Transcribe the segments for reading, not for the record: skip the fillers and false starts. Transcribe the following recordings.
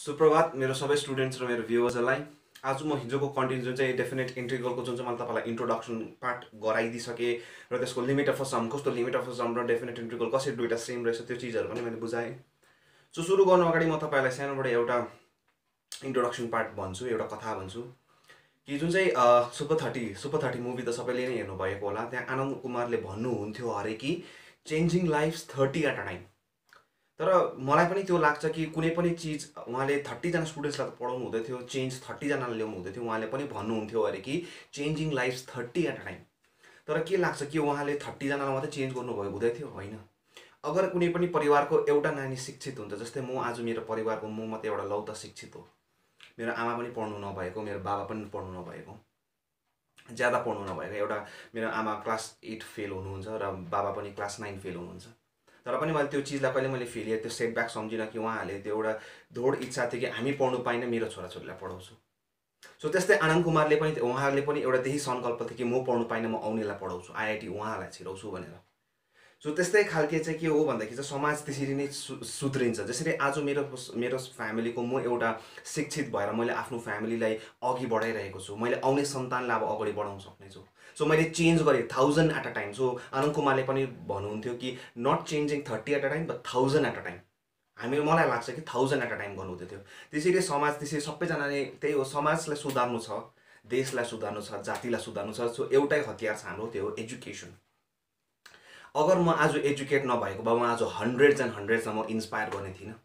सुप्रभात मेरो सबै स्टुडेन्ट्स र मेरो भ्युअर्सहरूलाई। आज म हिजोको कन्टेन्ट जुन चाहिँ डेफिनेट इन्टिग्रलको जुन चाहिँ मैले तपाईँलाई इन्ट्रोडक्सन पार्ट गराइदिइसकेँ र त्यसको लिमिट अफ सम कस्तो लिमिट अफ सम र डेफिनेट इन्टिग्रल कसरी दुईटा सेम रहेछ त्यो चिजहरू पनि मैले बुझाएँ। सो सुरु गर्नु अगाडि म तपाईँलाई सानोबाट एउटा इन्ट्रोडक्सन पार्ट भन्छु, एउटा कथा भन्छु कि जुन चाहिँ सुपर 30 मुभी त सबैले नै हेर्नुभएको होला। त्यहाँ आनन्द कुमारले भन्नुहुन्थ्यो अरे कि changing lives 30 at a time. तर मलाई पनि त्यो लाग्छ कि कुनै पनि चिज उहाँले 30 जना स्टुडेन्ट्सलाई त पढाउनु हुँदै थियो, चेन्ज 30 जनालाई ल्याउनु हुँदै थियो। उहाँले पनि भन्नुहुन्थ्यो अरे कि changing lives 30 at a time. तर के लाग्छ कि उहाँले 30 जनालाई मात्रै चेन्ज गर्नुभयो हुँदै थियो? होइन। अगर कुनै पनि परिवारको एउटा नानी शिक्षित हुन्छ, जस्तै म आज मेरो परिवारको म मात्रै एउटा लौता शिक्षित हो, मेरो आमा पनि पढ्नु नभएको, मेरो बाबा पनि पढ्नु नभएको, ज्यादा पढ्नु नभएको, एउटा मेरो आमा क्लास 8 फेल हुनुहुन्छ र बाबा पनि क्लास 9 फेल हुनुहुन्छ। तर पनि मैले त्यो चिजलाई कहिले मैले फेलियर त्यो सेटब्याक सम्झिनँ कि उहाँहरूले त्यो एउटा दृढ इच्छा थियो कि हामी पढ्नु पाइन, मेरो छोराछोरीलाई पढाउँछु। सो त्यस्तै आनन्द कुमारले पनि उहाँहरूले पनि एउटा त्यही सङ्कल्प थियो कि म पढ्नु पाइन, म आउनेलाई पढाउँछु, आइआइटी उहाँलाई छिराउँछु भनेर। सो त्यस्तै खालके चाहिँ के हो भन्दाखेरि चाहिँ समाज त्यसरी नै सुध्रिन्छ। जसरी आज मेरो फ्यामिलीको म एउटा शिक्षित भएर मैले आफ्नो फ्यामिलीलाई अघि बढाइरहेको छु, मैले आउने सन्तानलाई अब अगाडि बढाउन सक्नेछु। सो मैले चेन्ज गरेँ 1000 at a time. So Anand कुमारले पनि भन्नुहुन्थ्यो कि not changing 30 at a time but 1000 at a time. मलाई लाग्छ कि 1000 एट अ टाइम गर्नु हुँदै थियो। त्यसरी समाज त्यसरी सबैजनाले त्यही हो, समाजलाई सुधार्नु छ, देशलाई सुधार्नु छ, जातिलाई सुधार्नु छ। सो एउटै हतियार छ हाम्रो, त्यो हो एजुकेसन। अगर म आज एजुकेट नभएको भए म आज हन्ड्रेड्समा म इन्सपायर गर्ने थिइनँ।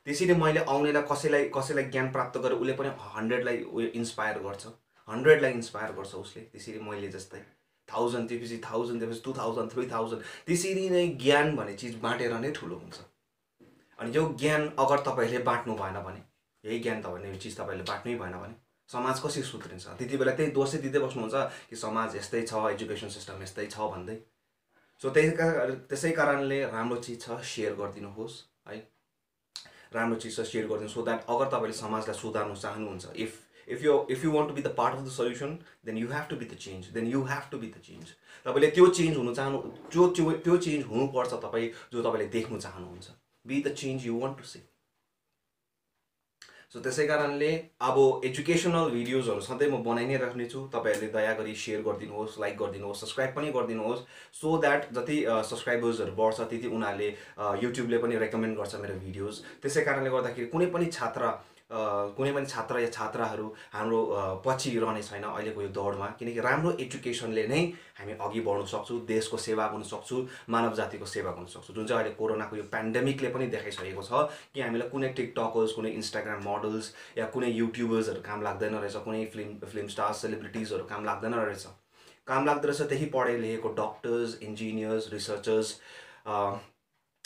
त्यसरी मैले आउनेलाई कसैलाई ज्ञान प्राप्त गरेर उसले पनि 100लाई इन्सपायर गर्छ, 100लाई इन्सपायर गर्छ उसले। त्यसरी मैले जस्तै 1000 त्यसपछि 2000 3000 त्यसरी नै ज्ञान भन्ने चिज बाँटेर नै ठुलो हुन्छ। अनि यो ज्ञान अगर तपाईँहरूले बाँट्नु भएन भने, यही ज्ञान तपाईँले यो चिज तपाईँले बाँट्नै भएन भने समाज कसरी सुध्रिन्छ? त्यति बेला त्यही दोषै दिँदै बस्नुहुन्छ कि समाज यस्तै छ, एजुकेसन सिस्टम यस्तै छ भन्दै। सो त्यसै कारणले राम्रो चिज छ सेयर गरिदिनुहोस् है, राम्रो चिज छ सेयर गरिदिनु, सो द्याट अगर तपाईँले समाजलाई सुधार्नु चाहनुहुन्छ, if you want to be the part of the solution, then you have to be the change, तपाईँले त्यो चेन्ज हुनु चाहनु, त्यो चेन्ज हुनुपर्छ तपाईँ जो तपाईँले देख्नु चाहनुहुन्छ। Be the change you want to see. So त्यसै कारणले अब एजुकेसनल भिडियोजहरू सधैँ म बनाइ नै राख्नेछु। तपाईँहरूले दया गरी सेयर गरिदिनुहोस्, लाइक गरिदिनुहोस्, सब्सक्राइब पनि गरिदिनुहोस्, सो द्याट जति सब्सक्राइबर्सहरू बढ्छ त्यति उनीहरूले युट्युबले पनि रेकमेन्ड गर्छ मेरो भिडियोज। त्यसै कारणले गर्दाखेरि कुनै पनि छात्र या छात्राहरू हाम्रो पछि रहने छैन अहिलेको यो दौडमा, किनकि राम्रो एजुकेसनले नै हामी अघि बढ्न सक्छौँ, देशको सेवा गर्न सक्छौँ, मानव जातिको सेवा गर्न सक्छौँ। जुन चाहिँ अहिले कोरोनाको यो पेन्डेमिकले पनि देखाइसकेको छ कि हामीलाई कुनै टिकटकर्स, कुनै इन्स्टाग्राम मोडल्स या कुनै युट्युबर्सहरू काम लाग्दैन रहेछ, कुनै फिल्म स्टार्स, सेलिब्रिटिजहरू काम लाग्दैन रहेछ। काम लाग्दो रहेछ त्यही पढे लेखेको डक्टर्स, इन्जिनियर्स, रिसर्चर्स,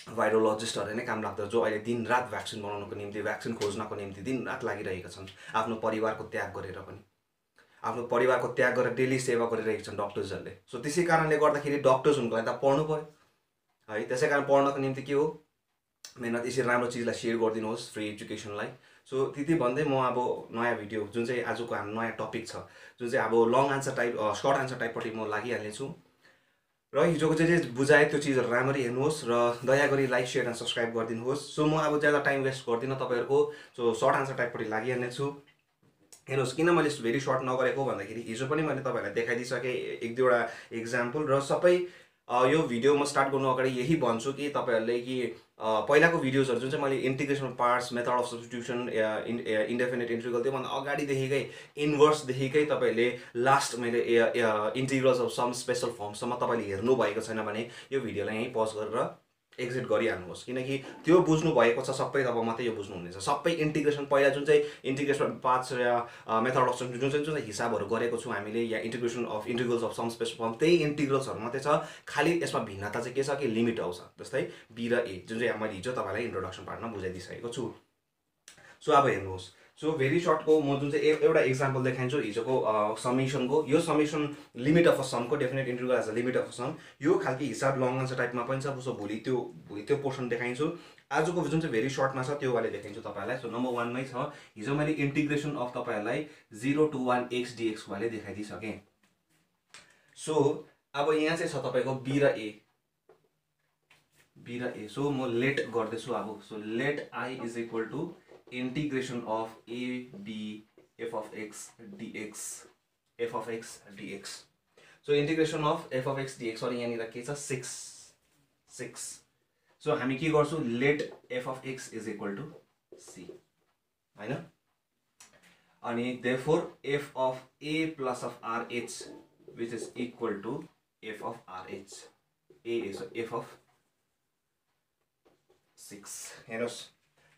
भाइरोलोजिस्टहरू नै काम लाग्दछ, जो अहिले दिनरात भ्याक्सिन बनाउनको निम्ति, भ्याक्सिन खोज्नको निम्ति दिनरात लागिरहेका छन्। आफ्नो परिवारको त्याग गरेर पनि, आफ्नो परिवारको त्याग गरेर डेली सेवा गरिरहेका छन् डक्टर्सहरूले। सो त्यसै कारणले गर्दाखेरि डक्टर्स हुनुको लागि त पढ्नु पऱ्यो है। त्यसै कारण पढ्नको निम्ति के हो, मेहनत। यसरी राम्रो चिजलाई सेयर गरिदिनुहोस्, फ्री एजुकेसनलाई। सो त्यति भन्दै म अब नयाँ भिडियो जुन चाहिँ आजको हाम्रो नयाँ टपिक छ, जुन चाहिँ अब long answer type short answer टाइपपट्टि म लागिहाल्नेछु। र हिजोको चाहिँ बुझाएँ त्यो चिजहरू राम्ररी हेर्नुहोस् र दया गरी लाइक सेयर एन्ड सब्सक्राइब गरिदिनुहोस्। सो म अब ज्यादा टाइम वेस्ट गर्दिनँ तपाईँहरूको। सो सर्ट आन्सर टाइपपट्टि लागिहाल्नेछु। हेर्नुहोस्, किन मैले भेरी सर्ट नगरेको भन्दाखेरि हिजो पनि मैले तपाईँहरूलाई देखाइदिइसकेँ एक दुईवटा इक्जाम्पल। र सबै यो भिडियो म स्टार्ट गर्नु अगाडि यही भन्छु कि तपाईँहरूले कि पहिलाको भिडियोजहरू जुन चाहिँ मैले integration parts, method of substitution, indefinite integral, त्योभन्दा अगाडिदेखिकै इन्भर्सदेखिकै तपाईँले लास्ट मैले इन्टिग्रल्स अफ सम स्पेसल फर्मसम्म तपाईँले हेर्नु भएको छैन भने यो भिडियोलाई यहीँ पज गरेर एक्जिट गरिहाल्नुहोस्, किनकि त्यो बुझ्नु भएको छ सबै तब मात्रै यो बुझ्नुहुनेछ। सबै इन्टिग्रेसन पहिला जुन चाहिँ integration parts yeah method of substitution जुन चाहिँ हिसाबहरू गरेको छौँ हामीले, या इन्टिग्रल्स अफ सम स्पेसल फर्म, त्यही इन्टिग्रल्सहरू मात्रै छ। खालि यसमा भिन्नता चाहिँ के छ कि लिमिट आउँछ, जस्तै बी र ए, जुन चाहिँ मैले हिजो तपाईँलाई इन्ट्रोडक्सन पार्टमा बुझाइदिइसकेको छु। सो अब हेर्नुहोस्, सो भेरी सर्टको म जुन चाहिँ एउटा इक्जाम्पल देखाइन्छु हिजोको समेसनको। यो समेसन लिमिट अफ अ समको, definite integral as a limit of a sum, यो खालको हिसाब लङ आन्सर टाइपमा पनि छ। सो भोलि त्यो पोर्सन देखाइन्छु। आजको जुन चाहिँ भेरी सर्टमा छ त्यो वाले देखाइन्छु तपाईँलाई। सो नम्बर 1 मै छ, हिजो मैले इन्टिग्रेसन अफ तपाईँहरूलाई 0 to 1 x dx वाले देखाइदिइसकेँ। सो अब यहाँ चाहिँ छ तपाईँको बी र ए। सो म लेट गर्दैछु अब। So let I is equal to integration of a b f of x dx f of x dx. So integration of f of x dx और यहाँनिर के छ 6. So हामी के गर्छौ let f of x is equal to c हैन अनि therefore f of a plus of rh which is equal to f of rh. a is f of 6. हेर्नुस्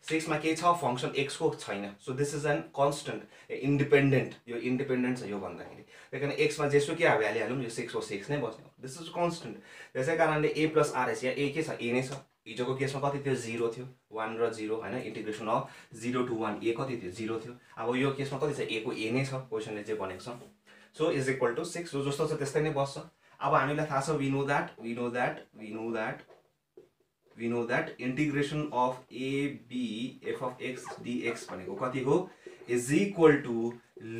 6 मा के छ फंक्सन x को छैन. So this is an constant independent. यो independent छ यो भन्दाखेरि त्यसैले x मा जेसो के भ्यालु हालौं यो 6 हो 6 नै बस्ने हो. This is constant. त्यसै कारणले a plus rh यहाँ a के छ a नै छ. हिजोको केसमा कति थियो 0 थियो 1 र 0 हैन इन्टिग्रेसन अफ 0 to 1 a कति थियो 0 थियो. अब यो केसमा कति छ a को a नै छ क्वेशनले जे भनेको छ. सो इज इक्वल टु 6 जो जस्तो छ त्यस्तै नै बस्छ. अब हामीलाई थाहा छ we know that integration of a b f of x dx भनेको कति हो is equal to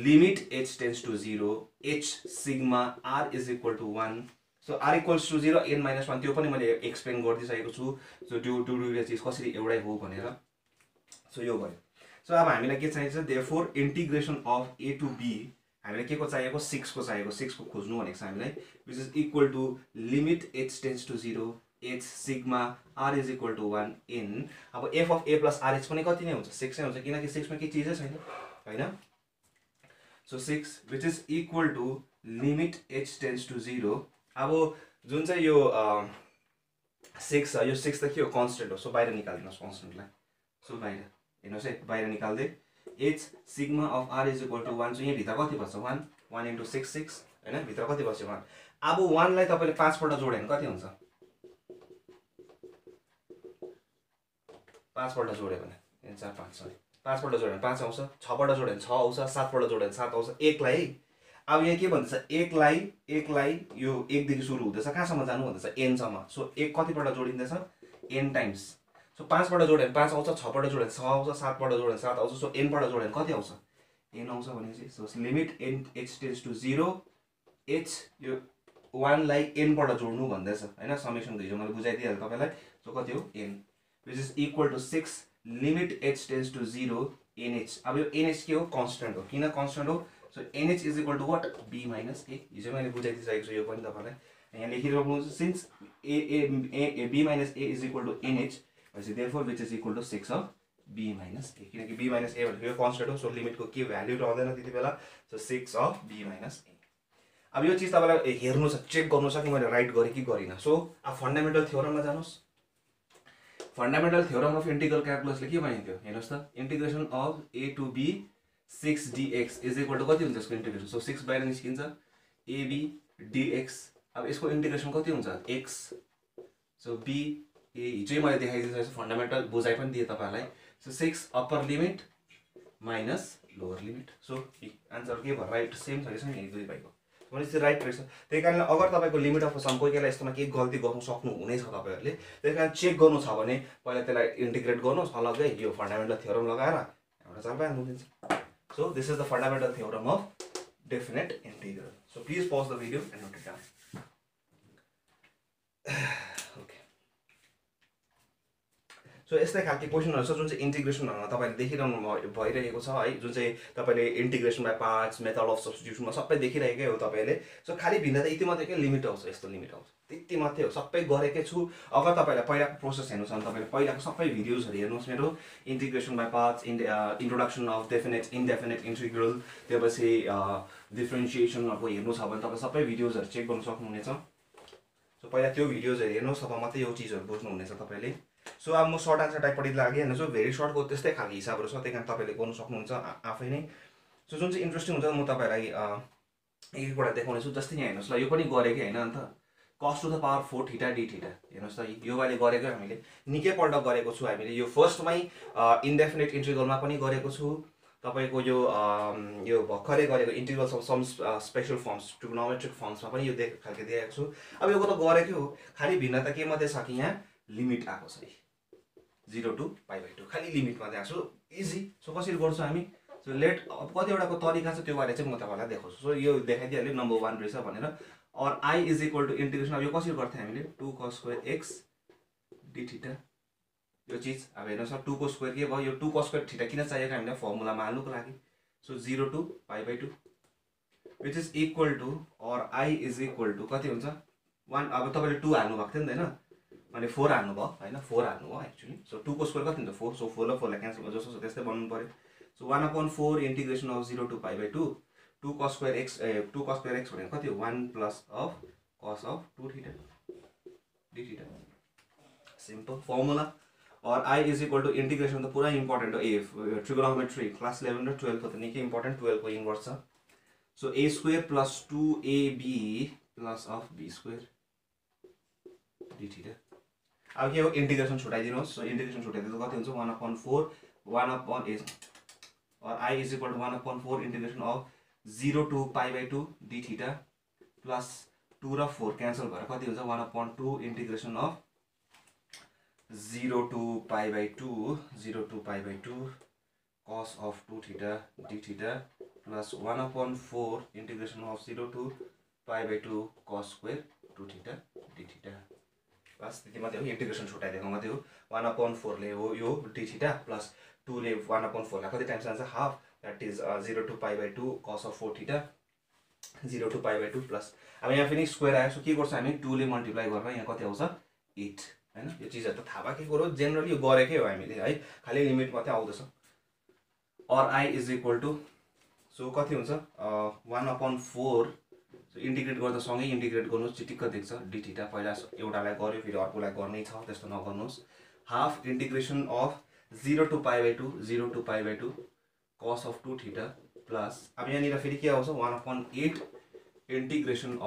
limit h tends to 0 h sigma r is equal to 1. So r equals to 0 n minus 1 त्यो पनि मैले एक्सप्लेन गरिदिसकेको छु. So त्यो दुईटा चीज कसरी एउटै हो भनेर. सो यो भयो. सो अब हामीलाई के चाहिन्छ therefore integration of a to b हामीलाई के को चाहिएको 6 को चाहिएको 6 को खोज्नु भनेको छ हामीलाई which is equal to limit h tends to 0 h sigma r is equal to 1 in. अब f of a plus rh पनि कति नै हुन्छ 6 नै हुन्छ किनकि 6 मा के चीजै छैन हैन. So 6 which is equal to limit h tends to 0. अब जुन चाहिँ यो 6 छ यो 6 त के हो कन्स्टेन्ट हो. सो बाहिर निकाल्दिनुस् कन्स्टेन्टलाई. सो बाहिर हेर्नुस् है बाहिर निकाल्दै h sigma of r is equal to 1. So यहाँ भित्र कति बस्छ 1 into 6 6 हैन भित्र कति बस्यो 1. अब 1 लाई तपाईले 5 पल्ट जोड्यो भने कति हुन्छ 5 पल्ट जोड्यो भने 4 5 सरी 5 पल्ट जोड्यो भने 5 आउँछ 6 पल्ट जोड्यो भने 6 आउँछ 7 पल्ट जोड्यो भने 7 आउँछ 1 लाई. अब यहाँ के भन्छ 1 लाई यो 1 देखि सुरु हुँदैछ कहाँसम्म जानु भन्दैछ n सम्म. सो 1 कति पल्ट जोडिँदैछ n टाइम्स. सो 5 पल्ट जोड्यो भने 5 आउँछ 6 पल्ट जोड्यो भने 6 आउँछ 7 पल्ट जोड्यो भने 7 आउँछ. सो n पल्ट जोड्यो भने कति आउँछ n आउँछ भनेपछि so limit n h tends to 0 h यो 1 लाई n पल्ट जोड्नु भन्दैछ हैन. समेसन हिजो मैले बुझाइदिए तपाईलाई. सो कति हो n which is equal to 6 limit h tends to 0 nh. अब यो nh के हो कन्स्टेन्ट हो. किन कन्स्टेन्ट हो. So nh is equal to what b minus a. हिजो मैले बुझाइदिसकेको छु यो पनि तपाईलाई. यहाँ लेखिराख्नुहुन्छ since a b minus a is equal to nh therefore which is equal to 6 of b minus a. किनकि b minus a भनेको यो कन्स्टेन्ट हो. सो लिमिट को के भ्यालु रहँदैन त्यतिबेला. So 6 of b minus a. अब यो चीज तपाईलाई हेर्नु छ चेक गर्नु छ कि मैले राइट गरे कि गरिन. सो अब फन्डामेन्टल थ्योरममा जानुस्. फन्डामेन्टल थ्योरम अफ इंटीग्रल क्याल्कुलसले के भनिन्थ्यो हेर्नुस् त integration of a to b 6 dx is equal to कति हुन्छ यसको इंटीग्रेशन. सो 6 बाहिर निस्किन्छ ab dx. अब यसको इंटीग्रेशन कति हुन्छ x. सो b a हिजै मैले देखाइदिएको छु फन्डामेन्टल बुझाइ पनि दिए तपाईहरुलाई. So 6 upper limit minus lower limit. So answer के भयो राइट सेम छ यसमा नि दुई भाइको भनेपछि राइट रहेछ. त्यही कारणले अगर तपाईको लिमिट अफ सम कोही बेला यस्तोमा के गल्ती गर्नु सक्नु हुनेछ तपाईहरुले. त्यही कारण चेक गर्नु छ भने पहिला त्यसलाई इन्टिग्रेट गर्नुस् अलग्गै यो फन्डामेन्टल थ्योरम लगाएर एउटा चाल पाउनु हुन्छ. So this is the fundamental theorem of definite integral. So please pause the video and note it down. Okay so यस्तै खालको क्वेशनहरु छ जुन चाहिँ इन्टिग्रेसनहरुमा तपाईले देखिरहनु भइरहेको छ है. जुन चाहिँ तपाईले integration by parts method of सब्स्टिट्युसनमा सबै देखिरहेकै हो तपाईले. सो खाली भिन्नता यति मात्रै के लिमिट आउँछ यस्तो लिमिट आउँछ त्यति मात्रै हो. सबै गरेकै छु. अगर तपाईलाई पहिलाको प्रोसेस हेर्नु छ भने तपाईले पहिलाको सबै भिडियोजहरु हेर्नुस् मेरो integration by parts introduction of definite indefinite integral त्यसपछि डिफरेन्शिएसनहरुको हेर्नु छ भने तपाई सबै भिडियोजहरु चेक गर्न सक्नुहुनेछ. सो पहिला त्यो भिडियोजहरु हेर्नुस् तब मात्रै यो चीजहरु बुझ्नु हुनेछ तपाईले. सो अब म सर्ट आन्सर टाइपपट्टि लागि हैन. सो भेरी सर्टको त्यस्तै खालको हिसाबहरु छ त्यही कारण तपाईले गर्न सक्नुहुन्छ आफै नै. सो जुन चाहिँ इन्ट्रेस्टिङ हुन्छ म तपाईलाई एक एकवटा देखाउने छु. जस्तै यहाँ हेर्नुस् ल यो पनि गरेकै हैन अन्त cos to the power 4 theta d theta हेर्नुस् त यो वाले गरेको हामीले निकै पल्ट गरेको छु हामीले. यो फर्स्टमै इन्डेफिनेट इन्टिग्रलमा पनि गरेको छु तपाईको यो भर्खरै गरेको integrals of some special forms trigonometric फर्म्समा पनि यो खालको दिएको छु. अब यो त गरेकै हो. खाली भिन्नता के मात्रै छ कि यहाँ लिमिट आएको छ 0 to π/2 खाली लिमिट मात्रै आएको छ. इजी. सो कसरी गर्छौ हामी. सो लेट अब कतिवटाको तरिका छ त्यो बारे चाहिँ म तपाईलाई देखाउँछु. सो यो देखाइदिहाले नम्बर 1 रहेछ भनेर. और I is equal to integration अब यो कसरी गर्थे हामीले 2 cos square x d theta यो चिज अब हेर्नुहोस् न 2 को स्क्वायर के भयो यो 2 cos स्क्वायर थीटा किन चाहिएको हामीलाई फर्मुलामा हाल्नुको लागि so 0 to π/2 which is equal to or I is equal to कति हुन्छ 1 अब तपाईले 2 हाल्नु भएको थियो नि हैन अनि 4 हाल्नु भयो हैन 4 हाल्नु भयो एक्चुअली सो 2 को स्क्वायर कति हुन्छ 4 सो 4 र 4 लाई क्यान्सल भयो जस्तो त्यस्तै बनाउनु पर्यो so 1/4 integration of 0 to π/2 2 cos square x भनेको कति हो 1 plus of cos of 2 theta d theta simple formula और I is equal to integration त पुरा इम्पोर्टेन्ट हो ट्रिगोनोमेट्री क्लास 11 र 12 को त निकै इम्पोर्टेन्ट 12 को इन्भर्स छ so a square plus 2ab plus of b square d theta अब के हो इंटीग्रेशन छुटाइदिनुहोस् सो इंटीग्रेशन छुटाइदिँदा कति हुन्छ 1/4 और I is equal to 1/4 integration of 0 to π/2 d theta plus 2 र 4 क्यान्सल भएर कति हुन्छ 1/2 integration of 0 to π/2 cos of 2 theta d theta plus 1/4 integration of 0 to π/2 cos square 2 theta d theta बस त्यति मात्रै हो इंटीग्रेशन छुटाइदिएको मात्रै हो 1/4 ले हो यो d theta plus 2 ले 1/4 लाई कति टाइम्स जान्छ half that is 0 to π/2 cos of 4 theta 0 to π/2 plus अब यहाँ फेरि स्क्वायर आयो सो के गर्छ हामी 2 ले मल्टिप्लाई गरेर यहाँ कति आउँछ 8 हैन यो चीजहरु त थाहा भएकै कुरो जनरली यो गरेकै हो हामीले है खाली लिमिट मात्रै आउँदैछ और I is equal to so कति हुन्छ 1/4 सो इंटीग्रेट गर्दा सँगै इंटीग्रेट गर्नुस् चिटिक्क देख्छ d थीटा पहिला एउटालाई गर्यो फेरि अर्कोलाई गर्नै छ त्यस्तो नगर्नुस् half integration of 0 to π/2 cos of 2 theta plus अब यहाँ निर फेरि के आउँछ 1/8 integration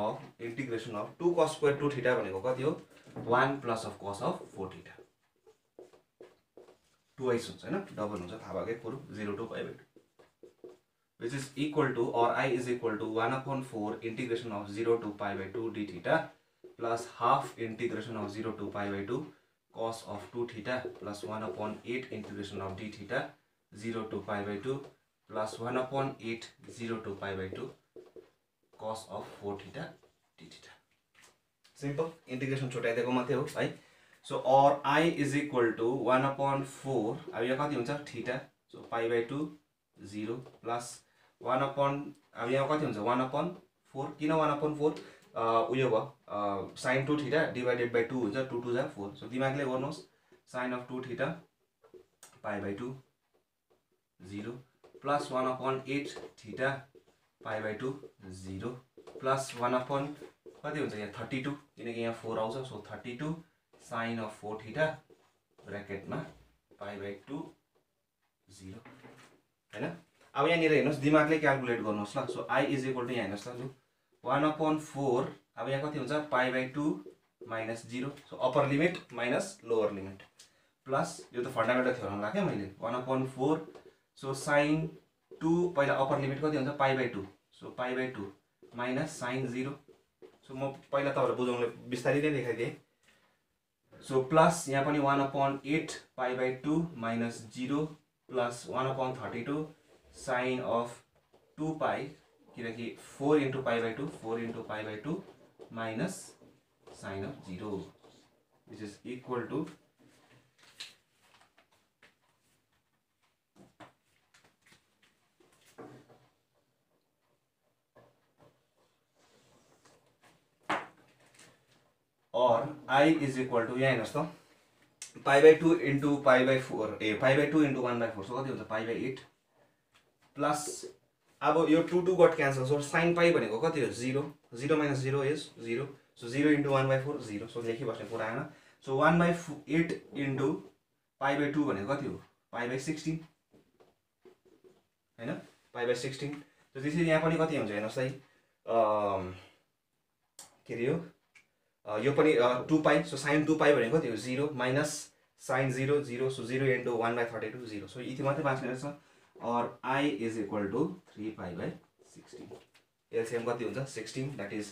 of 2 cos square 2 theta भनेको कति हो 1 plus of cos of 4 theta 2x हुन्छ हैन डबल हुन्छ थाहा भएकै कुरो 0 to π/2 which is equal to or I is equal to 1/4 integration of 0 to π/2 d theta plus half integration of 0 to π/2 cos of 2 theta plus 1/8 integration of d theta 0 to π/2 plus 1/8 0 to π/2 cos of 4 theta d theta simple integration छुटाइदिएको मात्रै हो है so और I is equal to 1/4 अब यहाँ कति हुन्छ theta so π/2 0 plus 1 अब यहाँ कति हुन्छ 1/4 किन 1/4 उयो भयो sin 2 थीटा डिवाइडेड बाइ 2 हुन्छ 2 2 जा 4 सो दिमागले गर्नुहोस् sin of 2 theta π/2 0 plus 1/8 theta π/2 0 plus 1 कति हुन्छ यहाँ 32 किनकि यहाँ 4 आउँछ so 32 sin of 4 theta bracket में π/2 0 हैन अब यहाँ निर हेर्नुस् दिमागले क्याल्कुलेट गर्नुस् ल so I is equal to यहाँ हेर्नुस् ल 1/4 अब यहाँ कति हुन्छ π/2 minus 0 so upper limit minus lower limit plus यो त फंडामेंटल थ्योरम राखे मैले 1/4 सो sin 2 पहिला अप्पर लिमिट कति हुन्छ π/2 सो π/2 माइनस sin 0 सो म पहिला तपाईहरुलाई बुझाउनले बिस्तारै नै देखाइदिए सो प्लस यहाँ पनि 1/8 π/2 minus 0 plus 1/32 sin of 2 pi किनकि 4 into π/2 minus sin of 0 which is equal to और I is equal to यहाँ हेर्नुस् त π/2 into π/4 π/2 into 1/4 सो कति हुन्छ π/8 प्लस अब यो 2 2 गट क्यान्सल सो sin π भनेको कति हो 0 0 minus 0 is 0 so 0 into 1/4 0 so लेखि बस्ने कुरा हैन सो 1/8 into π/2 भनेको कति हो π/16 हैन π/16 सो त्यसैले यहाँ पनि कति हुन्छ हेर्नुस् है के रे यो पनि 2 पाइ सो sin 2 पाइ भनेको कति हो 0 minus sin 0 0 so 0 into 1/32 0 so यति मात्रै बाँच्ने रहेछ और I is equal to 3π/16 LCM कति हुन्छ 16 that is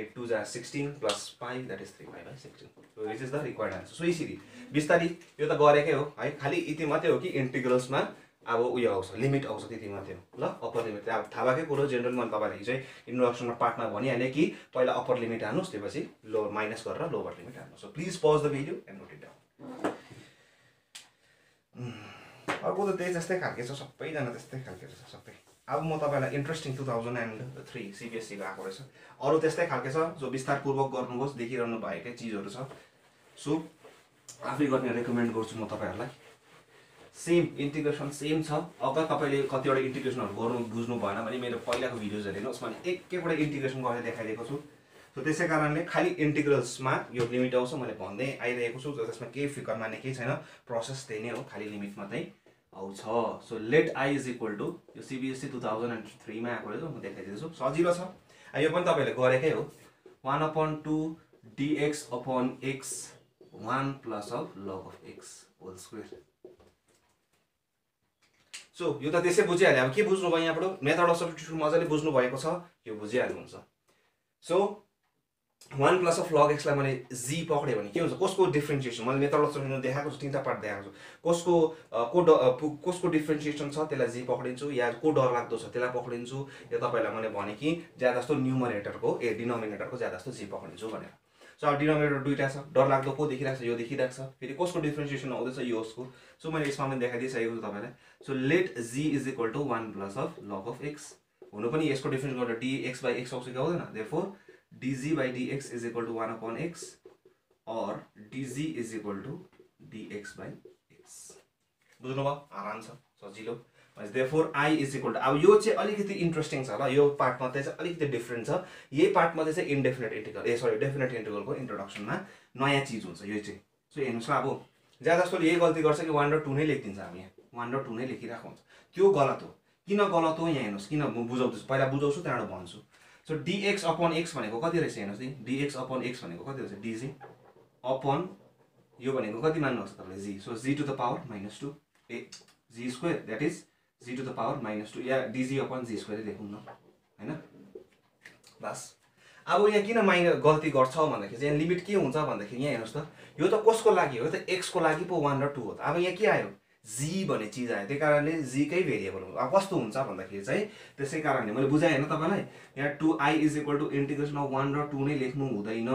8 2 जा 16 plus pi that is 3π/16 so this is the required answer so यसरी बिस्तारी यो त गरेकै हो है खाली यति मात्रै हो कि इंटीग्रल्स मा अब उयो आउँछ लिमिट आउँछ त्यति मात्रै हो ल अप्पर लिमिट अब थाहा भएकै कुरो जनरल मैले तपाईहरुलाई चाहिँ इन्ट्रोडक्सनमा पार्टमा भनिहाले कि पहिला अप्पर लिमिट हाल्नुस् त्यसपछि लोअर माइनस गरेर लोअर लिमिट हाल्नुस् so please pause the video and note it down अर्को त त्यही जस्तै खालके छ, सबैजना त्यस्तै खालके छ सबै। अब म तपाईँलाई इन्ट्रेस्टिङ 2003 CBSE को आएको रहेछ, अरू त्यस्तै खालके छ जो विस्तारपूर्वक गर्नुहोस्, देखिरहनु भएकै चिजहरू छ। सो आफै गर्ने रेकमेन्ड गर्छु म तपाईँहरूलाई। सेम इन्टिग्रेसन सेम छ। अगर तपाईँले कतिवटा इन्टिग्रेसनहरू गर्नु बुझ्नु भएन भने मेरो पहिलाको भिडियोजहरू हेर्नुहोस्, मैले एक एकवटा इन्टिग्रेसन गरेर देखाइदिएको छु। सो त्यसै कारणले खालि इन्टिग्रल्समा यो लिमिट आउँछ मैले भन्दै आइरहेको छु, जसमा केही फिकर मान्ने केही छैन, प्रोसेस त्यही नै हो, खालि लिमिट मात्रै आउँछ। So let I is equal to यो CBSE 2003 मा आएको रहेछ, म देखाइदिन्छु, सजिलो छ। यो पनि तपाईँहरूले गरेकै हो, 1/2 dx upon x 1 plus of log of x whole square। So यो त त्यसै बुझिहाल्यो। अब के बुझ्नु भयो यहाँबाट, मेथड अफ सब्स्टिट्युसन मजाले बुझ्नु भएको छ, यो बुझिहाल्नुहुन्छ। सो 1 प्लस अफ लग एक्सलाई मैले जी पक्रेँ भने के हुन्छ, कसको डिफ्रेन्सिएसन मैले मेथड अफ सब्स्टिट्युसन देखाएको छु, तीनटा पार्ट देखाएको छु। कसको डिफ्रेन्सिएसन छ त्यसलाई जी पक्रिन्छु, या को डर लाग्दो छ त्यसलाई पक्रिन्छु, या तपाईँलाई मैले भने कि ज्यादा जस्तो न्युमरेटरको डिनोमिनेटरको ज्यादा जस्तो जी पक्रिन्छु भनेर। सो अब डिनोमिनेटर दुईटा छ, डर लाग्दो को देखिरहेको छ, यो देखिरहेको छ, फेरि कसको डिफ्रेन्सिएसन आउँदैछ यो उसको। सो मैले यसमा पनि देखाइदिइसकेको छु तपाईँलाई। So let g is equal to 1 plus of log of x, हुनु पनि यसको डिफ्रेन्स गर्दा dx/x आउँछ कि आउँदैन, therefore dg/dx is equal to 1/x or dg is equal to dx/x। बुझ्नुभयो, आराम छ, सजिलो। Therefore I is equal to, अब यो चाहिँ अलिकति इन्ट्रेस्टिङ छ ल, यो पार्ट मात्रै चाहिँ अलिकति डिफरेन्ट छ। यही पार्ट मात्रै चाहिँ इन्डेफिनेट इन्टिग्रल डेफिनेट इन्टिग्रलको इन्ट्रोडक्सनमा नयाँ चिज हुन्छ यो चाहिँ। सो हेर्नुहोस् न, अब ज्यादा जस्तो यही गल्ती गर्छ कि 1 र 2 नै लेखिदिन्छ, अब यहाँ 1 र 2 नै लेखिरहेको हुन्छ, त्यो गलत हो। किन गलत हो यहाँ हेर्नुहोस्, किन म बुझाउँदैछु, पहिला बुझाउँछु त्यहाँबाट भन्छु। सो dx upon x भनेको कति रहेछ हेर्नुहोस् नि, dx upon x भनेको कति रहेछ, dg upon यो भनेको कति मान्नुहोस् तपाईँले g, so g to the power -2 g square, that is g to the power -2, yeah dg upon g square लेखौँ न हैन, बस। अब यहाँ किन गल्ती गर्छ भन्दाखेरि यहाँ लिमिट के हुन्छ भन्दाखेरि यहाँ हेर्नुहोस् त, यो त कसको लागि हो, यो त x को लागि पो 1 र 2 हो। अब यहाँ के आयो, जी भन्ने चिज आयो, त्यही कारणले जी कै भेरिएबल हो। अब कस्तो हुन्छ भन्दाखेरि चाहिँ त्यसै कारणले मैले बुझाएँ होइन तपाईँलाई, यहाँ 2i is equal to integration of 1 र 2 नै लेख्नु हुँदैन,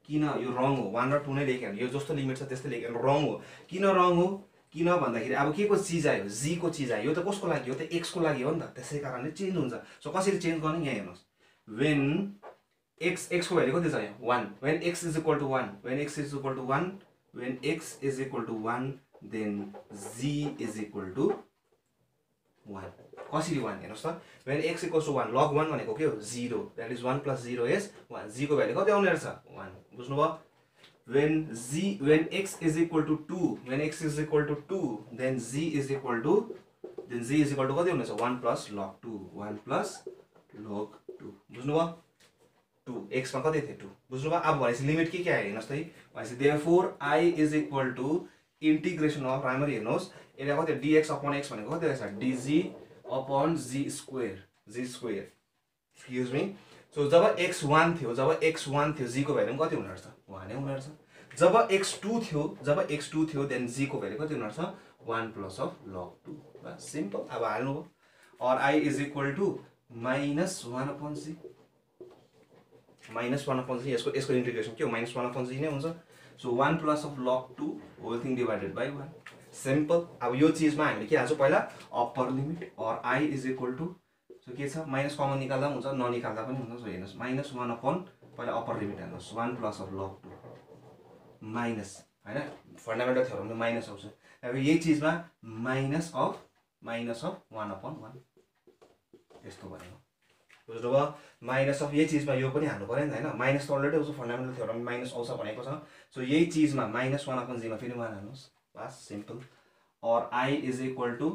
किन यो रङ हो, 1 र 2 नै लेख्यो भने यो जस्तो लिमिट छ त्यस्तै लेख्यो भने रङ हो। किन रङ हो, किन भन्दाखेरि अब के को चिज आयो, जी को चिज आयो, यो त कसको लागि हो, त x को लागि हो नि त, त्यसै कारणले चेन्ज हुन्छ। सो कसरी चेन्ज गर्ने, यहाँ हेर्नुहोस्, वेन x को भ्यालु कति छ यहाँ 1, when x is equal to 1, when x is equal to 1, when x is equal to 1 then z is equal to 1। कसरी 1 हेर्नुहोस् त, when x equals to 1, log 1 भनेको के हो 0, that is 1 plus 0 is 1, z को भ्यालु कति आउने रहेछ 1, बुझ्नुभयो। when x is equal to 2, when x is equal to 2, then z is equal to कति हुनेछ 1 plus log 2, 1 plus log 2, बुझ्नुभयो। 2 x मा कति थियो 2, बुझ्नुभयो। अब भनेपछि लिमिट के आयो हेर्नुहोस् त, भनेपछि therefore I is equal to integration of राम्ररी हेर्नुहोस्, यसले कति dx upon x भनेको कति रहेछ dg upon g square, excuse me. So जब x1 थियो, g को भ्यालु कति हुने रहेछ 1 नै हुने रहेछ। जब x2 थियो देन g को भ्यालु कति हुने रहेछ 1 plus of log 2, bus simple. अब हाल्नु भयो, और I is equal two -1/g, -1/g, यसको इन्टिग्रेसन के हो -1/g नै हुन्छ। So 1 plus of log 2 whole thing divided by 1, simple. अब यो चिजमा हामीले के हाल्छौँ पहिला अप्पर लिमिट, और I is equal to, so के छ माइनस कमन निकाल्दा पनि हुन्छ, ननिकाल्दा पनि हुन्छ। सो हेर्नुहोस् -1 अपन पहिला अप्पर लिमिट हाल्नुहोस् 1 प्लस अफ log 2 माइनस हैन, फन्डामेन्टल थ्योरमले माइनस आउँछ। अब यही चिजमा माइनस अफ 1/1 यस्तो भनेको, बुझ्नुभयो। माइनस अफ यही चिजमा यो पनि हाल्नु पर्यो नि हैन, माइनस त अलरेडी आउँछ, फन्डामेन्टल थ्योरमले माइनस आउँछ भनेको छ। सो यही चिजमा -1/g मा फेरि 1 हाल्नुहोस्, बस सिम्पल। और I इज इक्वल टू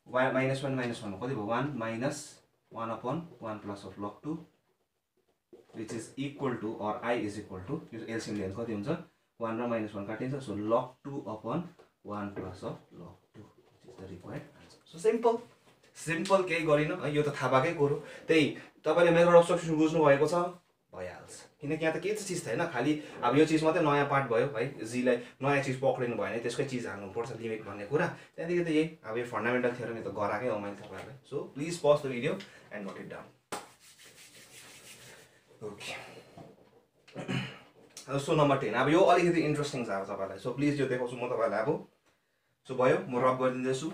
-1 कति भयो 1 -1/1 plus of log 2 which is equal to, और I इज इक्वल टू यो एलसीएम लिएर कति हुन्छ 1 र -1 काटिन्छ, so log 2/1 plus of log 2 which is the required answer. So simple केही गरिन, यो त थाहा भएकै कुरो। त्यही तपाईले मेथड अफ सब्स्टिट्युसन बुझ्नु भएको छ भइहाल्छ, किनकि यहाँ त केही चिज छैन, खाली अब यो चिज मात्रै नयाँ पार्ट भयो है, जीलाई नयाँ चिज पक्रिनु भयो भने त्यसकै चिज हाल्नुपर्छ लिमिट भन्ने कुरा। त्यहाँदेखि त यही अब यो फन्डामेन्टल थ्योरम त गराएकै हो मैले तपाईहरुलाई। So please pause the video and note it down. Okay, so number 10, अब यो अलिकति इन्ट्रेस्टिङ छ अब तपाईलाई, सो प्लिज यो देखाउँछु म तपाईलाई अब। सो भयो, म रब गरिदिँदैछु।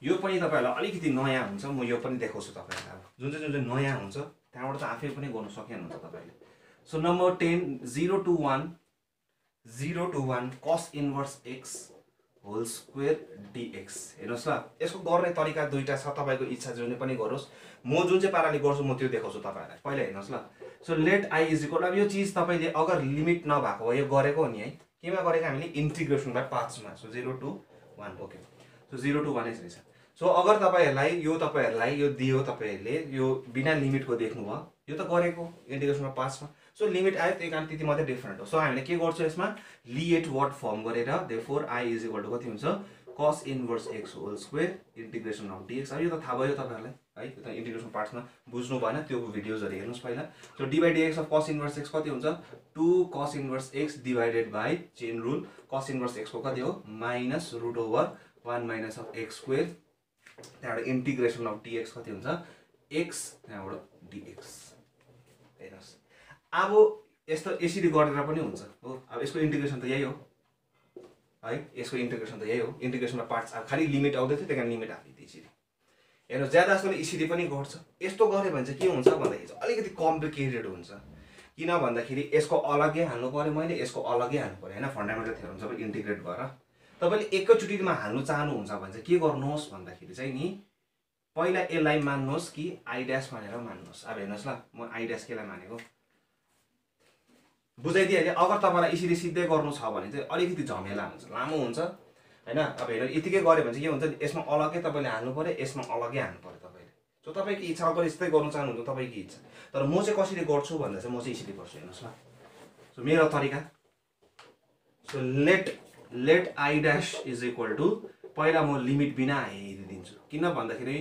यो पनि तपाईहरुलाई अलिकति नयाँ हुन्छ, म यो पनि देखाउँछु तपाईहरुलाई। अब जुन चाहिँ नयाँ हुन्छ त्यहाँबाट चाहिँ आफै पनि गर्न सक्नुहुन्छ तपाईले। So number 10 0 to 1 cos inverse x whole square dx। हेर्नुस् ल, यसको गर्ने तरिका दुईटा छ, तपाईको इच्छा जुनै पनि गरोस्। म जुन चाहिँ पाराले गर्छु म त्यो देखाउँछु तपाईहरुलाई। पहिला हेर्नुस् ल। So let i is equal, अब यो चीज तपाईले अगर लिमिट नभएको भए यो गरेको हो नि है, केमा गरेको हामीले इन्टिग्रेसन बाइ पार्ट्समा। So 0 to 1 okay. So 0 to 1 यसरी छ। सो अगर तपाईहरुलाई यो दियो, तपाईहरुले यो बिना लिमिटको देख्नुभयो, यो त गरेको इन्टिग्रेसन बाइ पार्ट्समा। सो लिमिट आयो, त्यही कारण त्यति मात्रै डिफरेन्ट हो। सो हामीले के गर्छौं यसमा लिएट वर्ड फर्म गरेर therefore i is equal to कति हुन्छ cos inverse x whole square integration of dx। अब यो त थाहा भयो तपाईहरुलाई है, यो त इन्टिग्रेसन पार्ट्समा बुझ्नु भएन, त्यो भिडियोजहरु हेर्नुस् पहिला। So d by dx of cos inverse x कति हुन्छ 2 cos inverse x divided by chain rule cos inverse x को कति हो minus root over 1 minus of x square, त्यहाँबाट इन्टिग्रेसन अफ dx कति हुन्छ x, त्यहाँबाट dx। हेर्नुस् अब यस्तो यसरी गरेर पनि हुन्छ हो। अब यसको इन्टिग्रेसन त यही हो है, यसको इन्टिग्रेसन त यही हो। इन्टिग्रेसनमा पार्ट्स अब खाली लिमिट आउँदै थियो, त्यही कारण लिमिट हालिदिए यसरी। हेर्नु ज्यादा जस्तोले यसरी पनि गर्छ। यस्तो गरे भने चाहिँ के हुन्छ भन्दाखेरि चाहिँ अलिकति कम्प्लिकेटेड हुन्छ। किन भन्दाखेरि यसको अलग्गै हाल्नु पर्यो, मैले यसको अलग्गै हाल्नु पर्यो हैन। फन्डामेन्टल थ्योरम सबै इन्टिग्रेट गरेर तपाईले एकैचोटीमा हाल्नु चाहनुहुन्छ भने चाहिँ के गर्नुहोस् भन्दाखेरि चाहिँ नि पहिला यसलाई मान्नुहोस् कि i डैश भनेर मान्नुहोस्। अब हेर्नुस् ल, म i डैश केलाई मानेको बुझाइदिए। अगर तपाईलाई यसरी सिधै गर्नु छ भने चाहिँ अलिकति झमेला हुन्छ, लामो हुन्छ हैन। अब हेर्नु यतिकै गरे भने चाहिँ के हुन्छ, यसमा अलग्गै तपाईले हाल्नु पर्यो, यसमा अलग्गै हाल्नु पर्यो तपाईले। सो तपाईको इच्छा, अगर यस्तै गर्न चाहनुहुन्छ तपाईको इच्छा। तर म चाहिँ कसरी गर्छु भन्दा चाहिँ म चाहिँ यसरी गर्छु। हेर्नुस् ल, सो मेरो तरिका। So let i dash is equal to पहिला म लिमिट बिना हेरिदिन्छु। किन भन्दाखेरि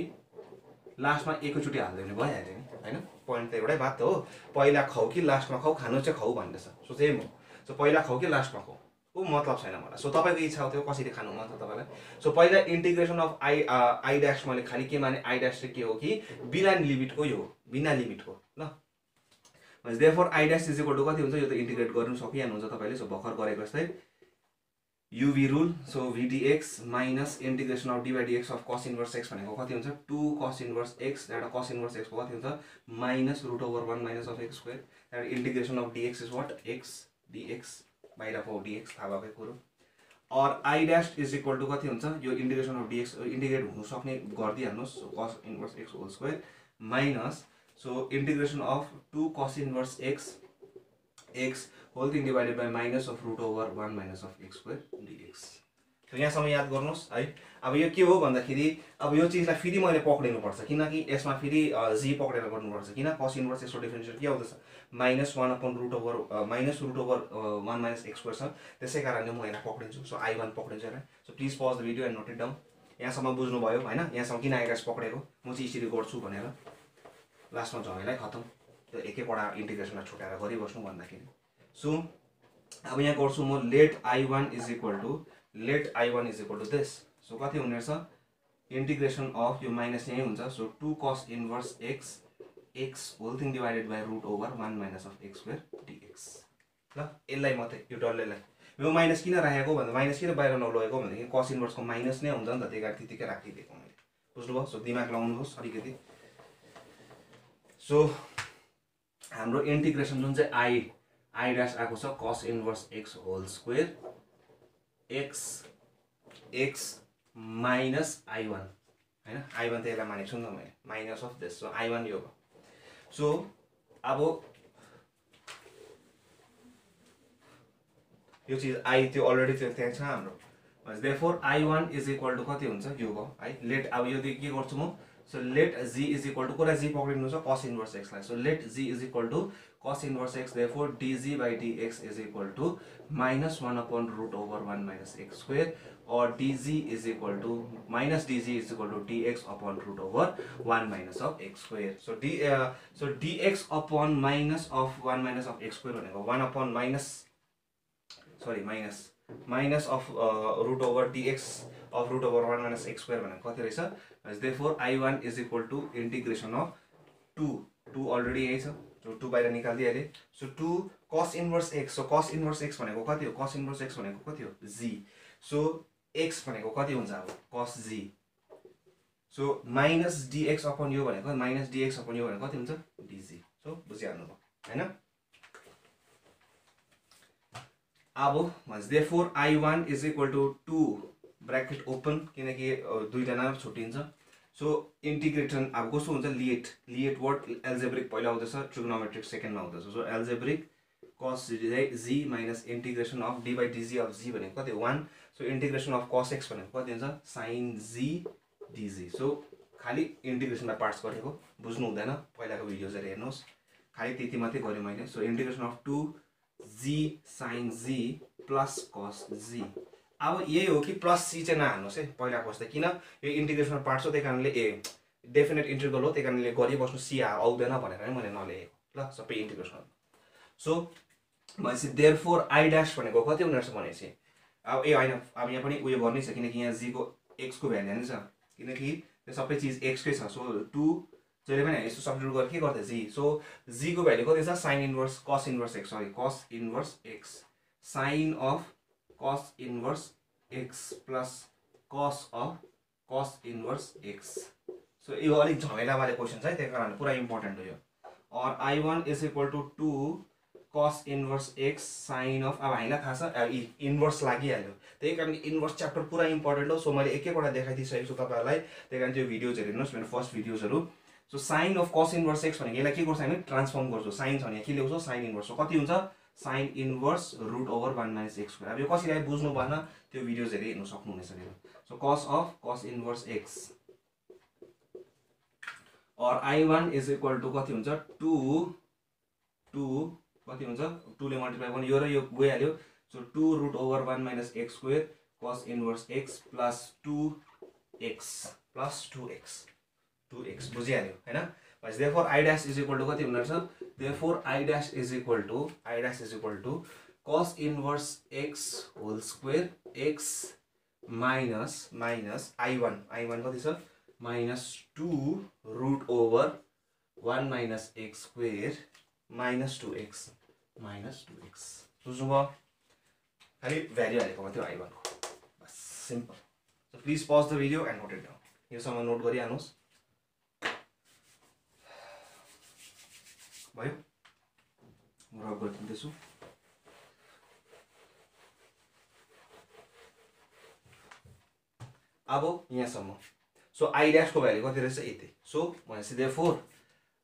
लास्टमा एकैचोटी हाल्दै भने भइहाल्यो नि हैन। पोइन्ट त एउटै बात त हो, पहिला खाऊ कि लास्टमा खाऊ, खानु चाहिँ खाऊ भन्दैछ। सो सेम हो। सो पहिला खाऊ कि लास्टमा खाऊ को मतलब छैन मलाई। सो तपाईको इच्छा हो त्यो कसरी खानु मन छ तपाईलाई। सो पहिला इन्टिग्रेसन अफ i डैश मैले खाली के माने, i डैश चाहिँ के हो कि बिना लिमिटको, यो बिना लिमिटको ल। Therefore i dash is equal to कति हुन्छ, यो त इन्टिग्रेट गर्नु सकिहाल्नुहुन्छ तपाईले। सो भर्खर गरेको जस्तै uv rule. So v dx minus integration of d by dx of cos inverse x भनेको कति हुन्छ 2 cos इन्भर्स x, त्यहाँबाट cos इन्भर्स x को कति हुन्छ minus root over 1 minus of x square, त्यहाँबाट integration of dx is what x dx, बाहिरको dx थाहा भएकै कुरो। और i dash is equal to कति हुन्छ, यो इन्टिग्रेसन अफ dx इन्टिग्रेट हुन सक्ने गर्दिहाल्नुस्। So cos inverse x whole square minus so integration of 2 cos inverse x whole thing divided by minus of root over 1 minus of x square dx। तो यहाँसम्म याद गर्नुहोस् है। अब यो के हो भन्दाखेरि अब यो चीजलाई फेरि मैले पक्रिनुपर्छ, किनकि यसमा फेरि g पक्रेर गर्नुपर्छ। किन cos इन्भर्स x को डिफरेन्शियल के आउँदैछ minus 1 upon root over minus root over 1 minus x square छ, त्यसै कारणले म यसलाई पक्रिन्छु। सो i1 पक्रिन्छु यसलाई। So please pause the video and note it down. यहाँसम्म बुझ्नु भयो हैन, यहाँसम्म किन i डैश पक्रेको, म चाहिँ यसरी गर्छु भनेर लास्टमा झमेलै खतम। त्यो एक एकवटा इन्टिग्रेसनलाई छुटाएर गरिबस्नु भन्दाखेरि। सो अब यहाँ गर्छु म let i1 is equal to this. So कति हुने रहेछ इन्टिग्रेसन अफ यो माइनस यही हुन्छ। So 2 cos inverse x whole thing divided by root over 1 minus of x square dx। ल यसलाई मात्रै यो डल्लेलाई यो माइनस किन राखेको भन्दा माइनस किन बाहिर नलगेको भन्दाखेरि cos इन्भर्स को माइनस नै हुन्छ नि त, त्यही कारण त्यतिकै राखिदिएको मैले। बुझ्नुभयो। सो दिमाग लगाउनुहोस् अलिकति। सो हाम्रो इन्टिग्रेसन जुन चाहिँ i डैश आएको छ cos inverse x whole square x minus i1 हैन। i1 त यसलाई मानेको छु नि त मैले, minus of this. So i1 यो भयो। सो अब यो चीज i त्यो अलरेडी त्यो त्यहाँ छ हाम्रो। Therefore i1 is equal to कति हुन्छ यो भयो है। लेट अब यो के गर्छु म, so let g is equal to कुरा g पक्रिनु छ cos इन्भर्स x लाई। So let g is equal to cos inverse x, therefore dg by dx is equal to minus 1 upon root over 1 minus x square, और dg is equal to minus dg is equal to dx upon root over 1 minus of x square. So dx upon minus of 1 minus of x square भनेको 1 upon minus of root over dx of root over 1 minus x square भनेको कति रहेछ। Therefore i1 is equal to integration of 2 already यही छ। So 2 बाहिर निकाल्दिहाले। So 2 cos inverse x। So cos inverse x भनेको कति हो, cos इन्भर्स x भनेको कति हो g। सो x भनेको कति हुन्छ अब cos g so minus dx upon यो भनेको माइनस डिएक्स अपन यो भनेको कति हुन्छ डिजी सो बुझिहाल्नु भयो हैन अब भन्छ therefore I1 is equal to 2 bracket open किनकि दुईटा नाम छुट्टिन्छ सो इन्टिग्रेसन अब कस्तो हुन्छ लिएट वर्ड एल्जेब्रिक पहिला आउँदैछ ट्रिग्नोमेट्रिक सेकेन्डमा आउँदैछ so algebraic cos z minus integration of d by dz of z भनेको कति 1 so integration of cos x भनेको कति हुन्छ sin z dz सो खाली इन्टिग्रेसनलाई पार्ट्स गरेको बुझ्नु हुँदैन पहिलाको भिडियोजहरु हेर्नुस् खाली त्यति मात्रै गरे मैले so integration of 2 z sin z plus cos z अब यही हो कि प्लस c चाहिँ नहाल्नुस् है पहिलाको जस्तै किन यो इन्टिग्रेसनल पार्ट्स हो त्यही कारणले डेफिनेट इन्टिग्रल हो त्यही कारणले गरिबस्नु c आउँदैन भनेर नै मैले नलेखेको ल सबै इन्टिग्रेसन सो भनेपछि देयरफोर I डैश भनेको कति हुने रहेछ भनेपछि अब हैन अब यहाँ पनि उयो गर्नै छ किनकि यहाँ z को x को भ्यालु हाल्नु छ किनकि त्यो सबै चीज x कै छ सो 2 जहिले पनि यसो सब्स्टिट्युट गरेर के गर्दै z सो z को भ्यालु कति छ sin inverse cos inverse x sorry cos inverse x sin of cos inverse x plus cos of cos inverse x so यो अलि झमेला वाले क्वेशन छ है त्यही कारण पुरा इम्पोर्टेन्ट हो यो और I1 is equal to 2 cos inverse x sin of अब हामीलाई थाहा छ इन्भर्स लागिहाल्यो त्यही कारण इन्भर्स च्याप्टर पुरा इम्पोर्टेन्ट हो सो मैले एक एकवटा देखाइदिइसकेको छु तपाईहरुलाई त्यही कारण त्यो भिडियोजहरु हेर्नुस् मेरो फर्स्ट भिडियोजहरु so sin of cos inverse x भनेको यसलाई के गर्छ हामी ट्रान्सफर्म गर्छौ sin छ भने के ल्याउँछौ sin इन्भर्स सो कति हुन्छ sin inverse root over 1 minus x square अब यो कसरी आयो बुझ्नु भएन त्यो भिडियोजहरु हेर्न सक्नुहुनेछ मेरो so cos of cos inverse x और I1 इज इक्वल टु कति हुन्छ 2 कति हुन्छ 2 ले मल्टिप्लाई गर्नु यो र यो गइहाल्यो so 2 root over 1 minus x square cos inverse x plus 2x बुझिहाल्यो हैन भन्छ therefore I dash is equal to कति हुने रहेछ therefore I dash is equal to cos inverse x whole square x minus I1 कति छ minus 2 root over 1 minus x square minus 2x बुझ्नु भयो खाली भ्यालु हालेको मात्रै I1 को बस simple so please pause the video and note it down यो सम्म नोट गरिहाल्नुस् भयो म रब गरिदिन्छु अब यहाँसम्म सो I डैश को भ्यालु कति रहेछ यति सो भनेपछि देयरफोर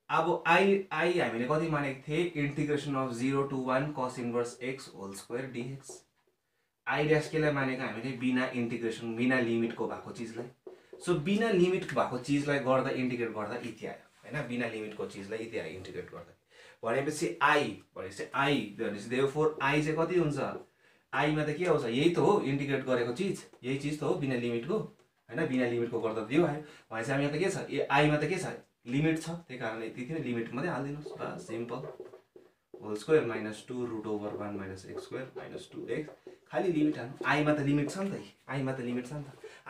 अब I हामीले कति मानेको थिए integration of 0 to 1 cos inverse x whole square dx I dash केलाई मानेको हामीले बिना इन्टिग्रेसन बिना लिमिटको भएको चीजलाई सो बिना लिमिट भएको चीजलाई गर्दा इन्टिग्रेट गर्दा यति आयो हैन बिना लिमिटको चीजलाई यति आयो इन्टिग्रेट गर्दा भनेपछि I देयरफोर I चाहिँ कति हुन्छ I मा त के आउँछ यही त हो इन्टिग्रेट गरेको चीज यही चीज त हो बिना लिमिटको हैन बिना लिमिटको गर्दा दियो आयो भनेपछि हामी यहाँ त के छ I मा त के छ लिमिट छ त्यही कारणले त्यति नै लिमिट मात्रै हाल्दिनुस् बस simple whole square minus 2 root over 1 minus x square minus 2x खाली लिमिट हाल्नु I मा त लिमिट छ नि त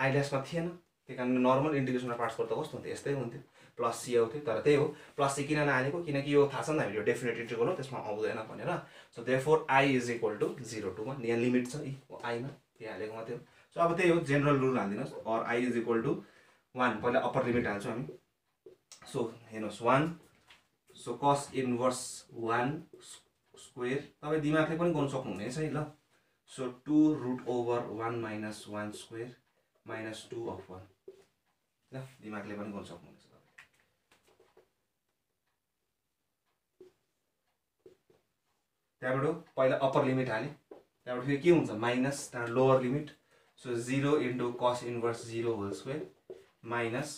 I डैश मा थिएन त्यही कारण नर्मल इन्टिग्रेसन पार्ट्स गर्दा कस्तो हुन्थ्यो यस्तै हुन्थ्यो प्लस c आउँथ्यो तर त्यही हो प्लस c किन नहालेको किनकि यो थाहा छ नि हामीले डेफिनेट इन्टिग्रल हो त्यसमा आउँदैन भनेर so therefore I is equal to 0 to 1 यहाँ लिमिट छ I मा त्यही हालेको मात्रै हो सो अब त्यही हो जेनरल रुल हाल्दिनुस् और I इज इक्वल टु 1 पहिला अप्पर लिमिट हाल्छौँ हामी सो हेर्नुस् 1 सो cos इन्भर्स 1 स्क्वायर तपाईं दिमागले पनि गर्न सक्नुहुनेछ है ल so 2 root over 1 minus 1 square minus 2 of 1 ल दिमागले पनि गर्न सक्नुहुनेछ त्यहाँबाट पहिला अप्पर लिमिट हाले त्यहाँबाट फेरि के हुन्छ माइनस त्यहाँ lower limit so 0 into cos inverse 0 whole square minus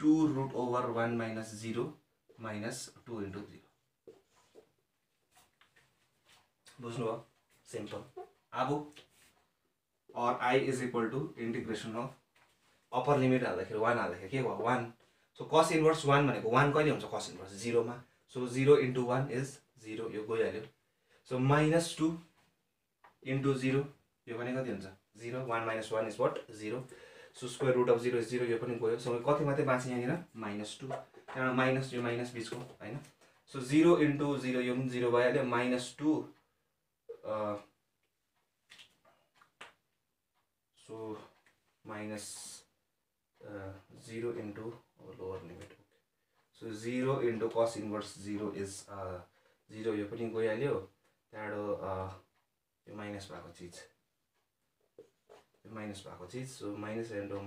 2 root over 1 minus 0 minus 2 into 0 बुझ्नु भयो सिम्पल अब और I is equal to integration of upper limit हाल्दाखेरि 1 हाल्दाखेरि के भयो 1 सो cos इन्भर्स 1 भनेको 1 कहिले हुन्छ cos इन्भर्स 0 मा सो 0 इन्टु 1 इज 0 यो गइहाल्यो सो माइनस 2 इन्टु 0 यो पनि कति हुन्छ 0 1 minus 1 is what 0 so square root of 0 is 0 यो पनि गयो सो कति मात्रै बाँच्यो यहाँनिर माइनस 2 त्यहाँ माइनस यो माइनस बिचको हैन सो 0 इन्टु 0 यो पनि 0 भइहाल्यो minus 2 so minus 0 into lower limit. Okay. So 0 into cos inverse 0 is 0 यो पनि गइहाल्यो त्यहाँबाट यो माइनस भएको चिज so minus into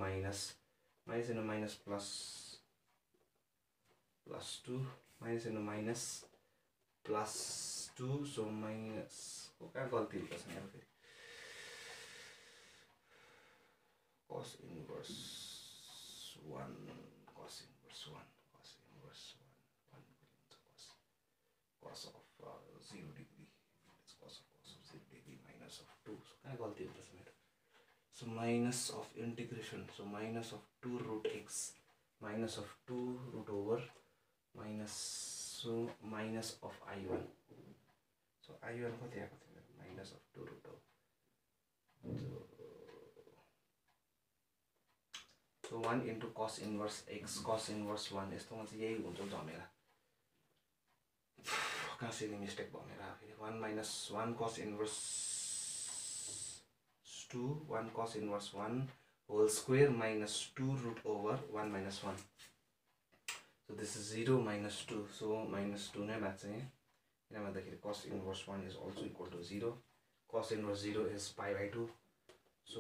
minus plus 2 minus into minus plus 2 so minus कहाँ गल्ती हुन्छ यहाँ फेरि cos inverse 1 cos inverse 1 cos of 0 degree it's cos of 0 degree minus of 2 so कहाँ गल्ती हुन्छ मेरो so minus of integration so minus of 2 root x minus of 2 root over minus so minus of I1 so I1 कति आएको थियो minus of 2 root over so 1 into cos inverse x cos inverse 1 यस्तोमा चाहिँ यही हुन्छ झमेला कहाँ silly mistake भयो मेरो फेरि 1 minus 1 cos inverse 2 1 cos inverse 1 whole square minus 2 root over 1 minus 1 so this is 0 minus 2 so minus 2 नै लाग्छ यहाँ किन भन्दाखेरि cos inverse 1 is also equal to 0 cos inverse 0 is pi by 2 so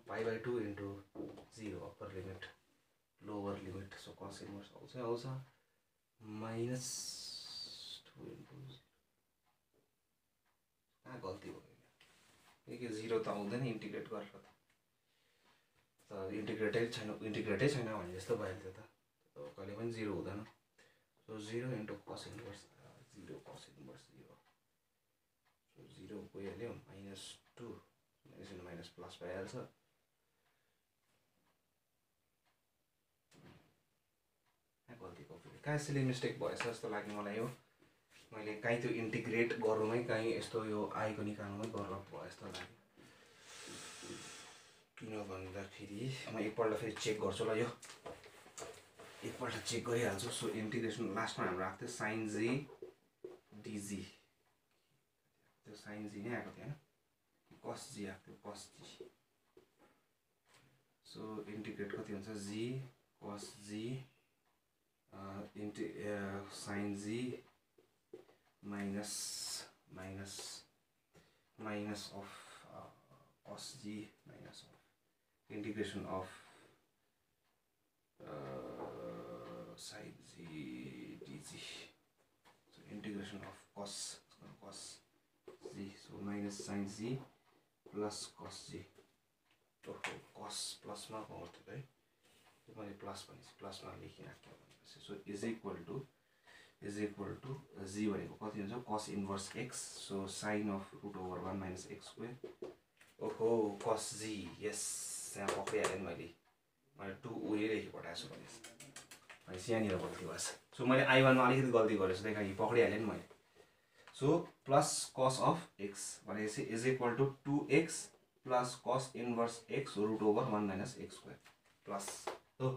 pi by 2 into 0 upper limit lower limit so cos inverse also minus 2 into 0 कहाँ गल्ती भयो कि 0 त आउँदैन इन्टिग्रेट गरेर त इन्टिग्रेटै छैन भने जस्तो भयो त कहिले पनि 0 हुँदैन so 0 into cos inverse 0 cos inverse 0 so 0 गइहाल्यो minus 2 minus into minus plus भइहाल्छ गल्ती भयो कहाँ सिली मिस्टेक भएछ जस्तो लाग्यो मलाई यो मैले कहीँ त्यो इन्टिग्रेट गर्नुमै कहीँ यस्तो यो आएको निकाल्नुमै गलत भयो जस्तो लाग्यो किन भन्दाखेरि म एकपल्ट फेरि चेक गर्छु ल यो एकपल्ट चेक गरिहाल्छु सो इन्टिग्रेसन लास्टमा हाम्रो आएको थियो sin z dz त्यो sin z नै आएको थियो हैन cos g आएको थियो cos g सो इन्टिग्रेट कति हुन्छ g cos g sin z minus of cos g minus of integration of sin z dz so integration of cos z so minus sin z plus cos g cos plus मा गर्छु है मैले plus भनेपछि प्लसमा लेखिराख्यो भनेपछि so is equal to z भनेको कति हुन्छ cos inverse x so sin of root over 1 minus x square ओहो cos g yes यहाँ पक्रिहालेँ मैले 2 उयो लेखि पठाएको छु भनेपछि यहाँनिर गल्ती भएछ सो मैले I1 मा अलिकति गल्ती गरेछु देखा यी पक्रिहालेँ नि मैले so plus cos of x भनेपछि is equal to 2x plus cos inverse x root over 1 minus x square plus हो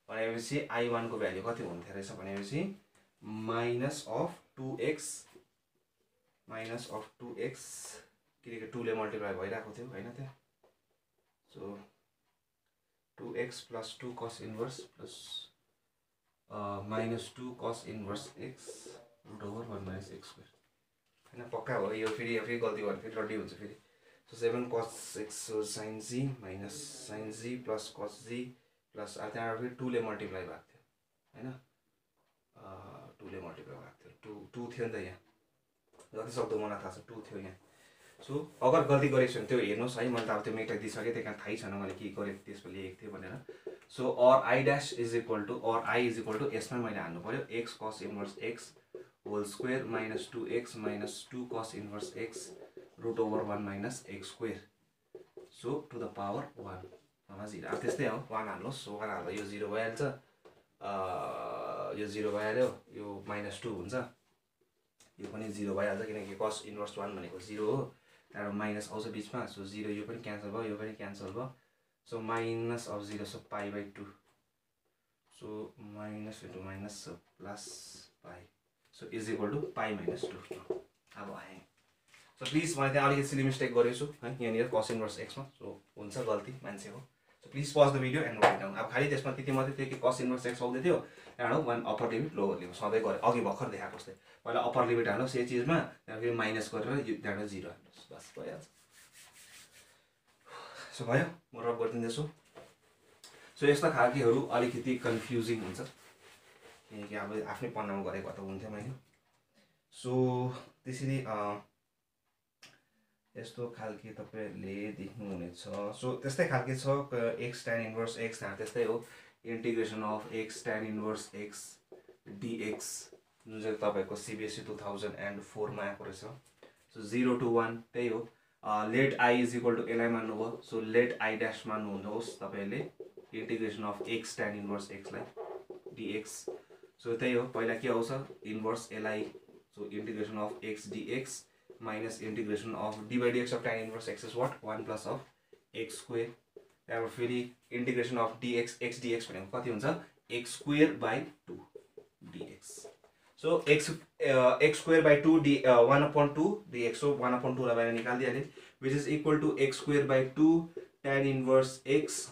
भनेपछि I1 को भ्यालु कति हुन्थ्यो रहेछ भनेपछि minus of 2x किनकि 2 ले मल्टिप्लाई भइरहेको थियो हैन त्यहाँ so 2x plus 2 cos inverse plus minus 2 cos inverse x root over 1 minus x square हैन पक्का हो यो फेरि गल्ती गर्ने फेरि रड्डी हुन्छ फेरि so 7 cos x so sin z minus sin z plus cos z plus त्यहाँ फेरि 2 ले मल्टिप्लाई भएको थियो हैन 2 ले मल्टिप्लाई भएको थियो 2 थियो नि त यहाँ जति सक्दो मलाई थाहा छ 2 थियो यहाँ सो अगर गल्ती गरेको छु भने त्यो हेर्नुस् है मैले त अब त्यो मेटाइदिसकेँ त्यही कारण थाहै छैन मैले के गरेको त्यसमा लेखेको थिएँ भनेर so or I dash is equal to or I is equal to यसमा मैले हाल्नु पर्यो x cos inverse x whole square minus 2x minus 2 cos inverse x root over 1 minus x square so to the power 1 अब त्यस्तै हो 1 हाल्नुहोस् so 1 हाल्दा यो 0 भइहाल्छ यो 0 भइहाल्यो यो -2 हुन्छ यो पनि 0 भइहाल्छ किनकि cos inverse 1 भनेको 0 हो त्यहाँबाट माइनस आउँछ बीचमा सो 0 यो पनि क्यान्सल भयो यो पनि क्यान्सल भयो so minus of 0 so pi by 2 so minus into minus so plus pi so is equal to pi minus 2 अब आएँ सो प्लिज मैले त्यहाँ अलिकति सिली मिस्टेक गरेछु है यहाँनिर cos इन्भर्स x मा सो हुन्छ गल्ती मान्छेको so please pause the video and note it down. अब खालि त्यसमा त्यति मात्रै थियो कि कस इन्भर्स एक्स आउँदै थियो, त्यहाँबाट one upper limit lower limit सधैँ गरेँ अघि भर्खर देखाएको जस्तै। पहिला अप्पर लिमिट हाल्नुहोस् यही चिजमा, त्यहाँदेखि माइनस गरेर त्यहाँबाट 0 हाल्नुहोस्, बस भइहाल्छ। सो भयो, म रब गरिदिँदैछु। सो यस्ता खालकेहरू अलिकति कन्फ्युजिङ हुन्छ किनकि अब आफ्नै पन्नामा गरेको त हुन्थ्यो मैले। सो त्यसरी यस्तो खालके तपाईँहरूले देख्नुहुनेछ। सो त्यस्तै खालके छ एक्स tan इन्भर्स एक्स, त्यस्तै हो integration of x tan inverse x dx जुन चाहिँ तपाईँको CBSE 2004 मा आएको रहेछ। सो 0 to 1 त्यही हो। Let I is equal to LI मान्नुभयो, सो लेट आई ड्यास मान्नुहुनुहोस् तपाईँले integration of x tan inverse एक्सलाई dx। सो त्यही हो, पहिला के आउँछ inverse LI, so integration of x dx minus integration of d by dx of tan inverse x is what 1 plus of x square. त्यहाँबाट फेरि integration of dx x dx भनेको कति हुन्छ x square by 2 dx। So x square by 2 1/2 dx, so 1/2 लाई बाहिर निकालिदिइहालेँ, which is equal to x square by 2 tan inverse x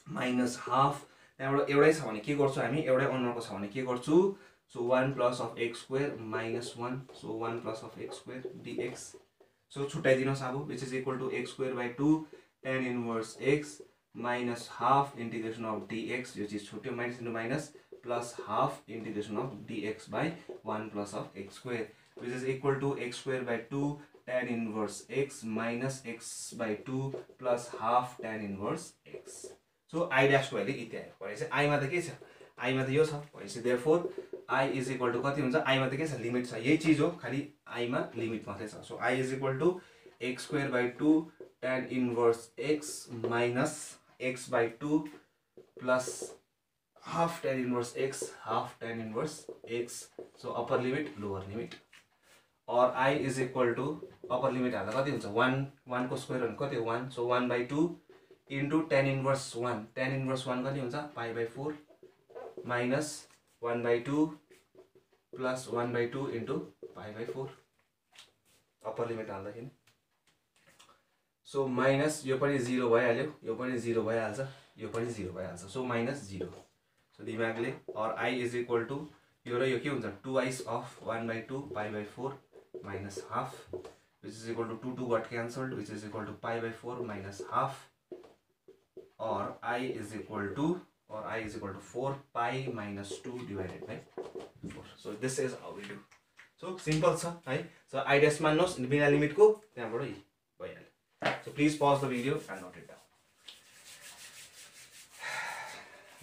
minus half. त्यहाँबाट एउटै छ भने के गर्छु हामी, एउटै अनरको छ भने के गर्छु, so 1 plus of x square minus 1, so 1 plus of x square dx। So छुट्याइदिनुहोस् अब, which is equal to x square by 2 tan inverse x minus half integration of dx, यो चिज छुट्यो minus into minus plus half integration of dx by 1 plus of x square, which is equal to x square by 2 tan inverse x minus x by 2 plus half tan inverse x. So I ड्यासको अहिले यति आयो भनेपछि आईमा त के छ, आईमा त यो छ भनेपछि therefore I is equal to कति हुन्छ, आईमा त के छ लिमिट छ, यही चिज हो, खालि आईमा लिमिट मात्रै छ। So I is equal to x square by 2 tan inverse x minus x by 2 plus half tan inverse x half tan inverse x. So upper limit lower limit, और I is equal to upper limit हाल्दा कति हुन्छ 1 को square भनेको कति हो 1, so 1/2 into tan inverse 1, tan inverse 1 कति हुन्छ π/4 minus 1/2 plus 1/2 into π/4 upper limit हाल्दाखेरि। सो माइनस यो पनि 0 भइहाल्यो, यो पनि 0 भइहाल्छ, यो पनि 0 भइहाल्छ, सो माइनस 0। सो दिमागले, और आई इज इक्वल टु यो र यो के हुन्छ 2i of 1/2 π/4 minus half, which is equal to 2 got cancelled, which is equal to π/4 minus half, और i is equal to 4 pi minus 2 divided by 4. So this is how we do. So simple छ है। So I dash मान्नुहोस् बिना limit को त्यहाँबाट भइहाल्यो। So please pause the video and note it down.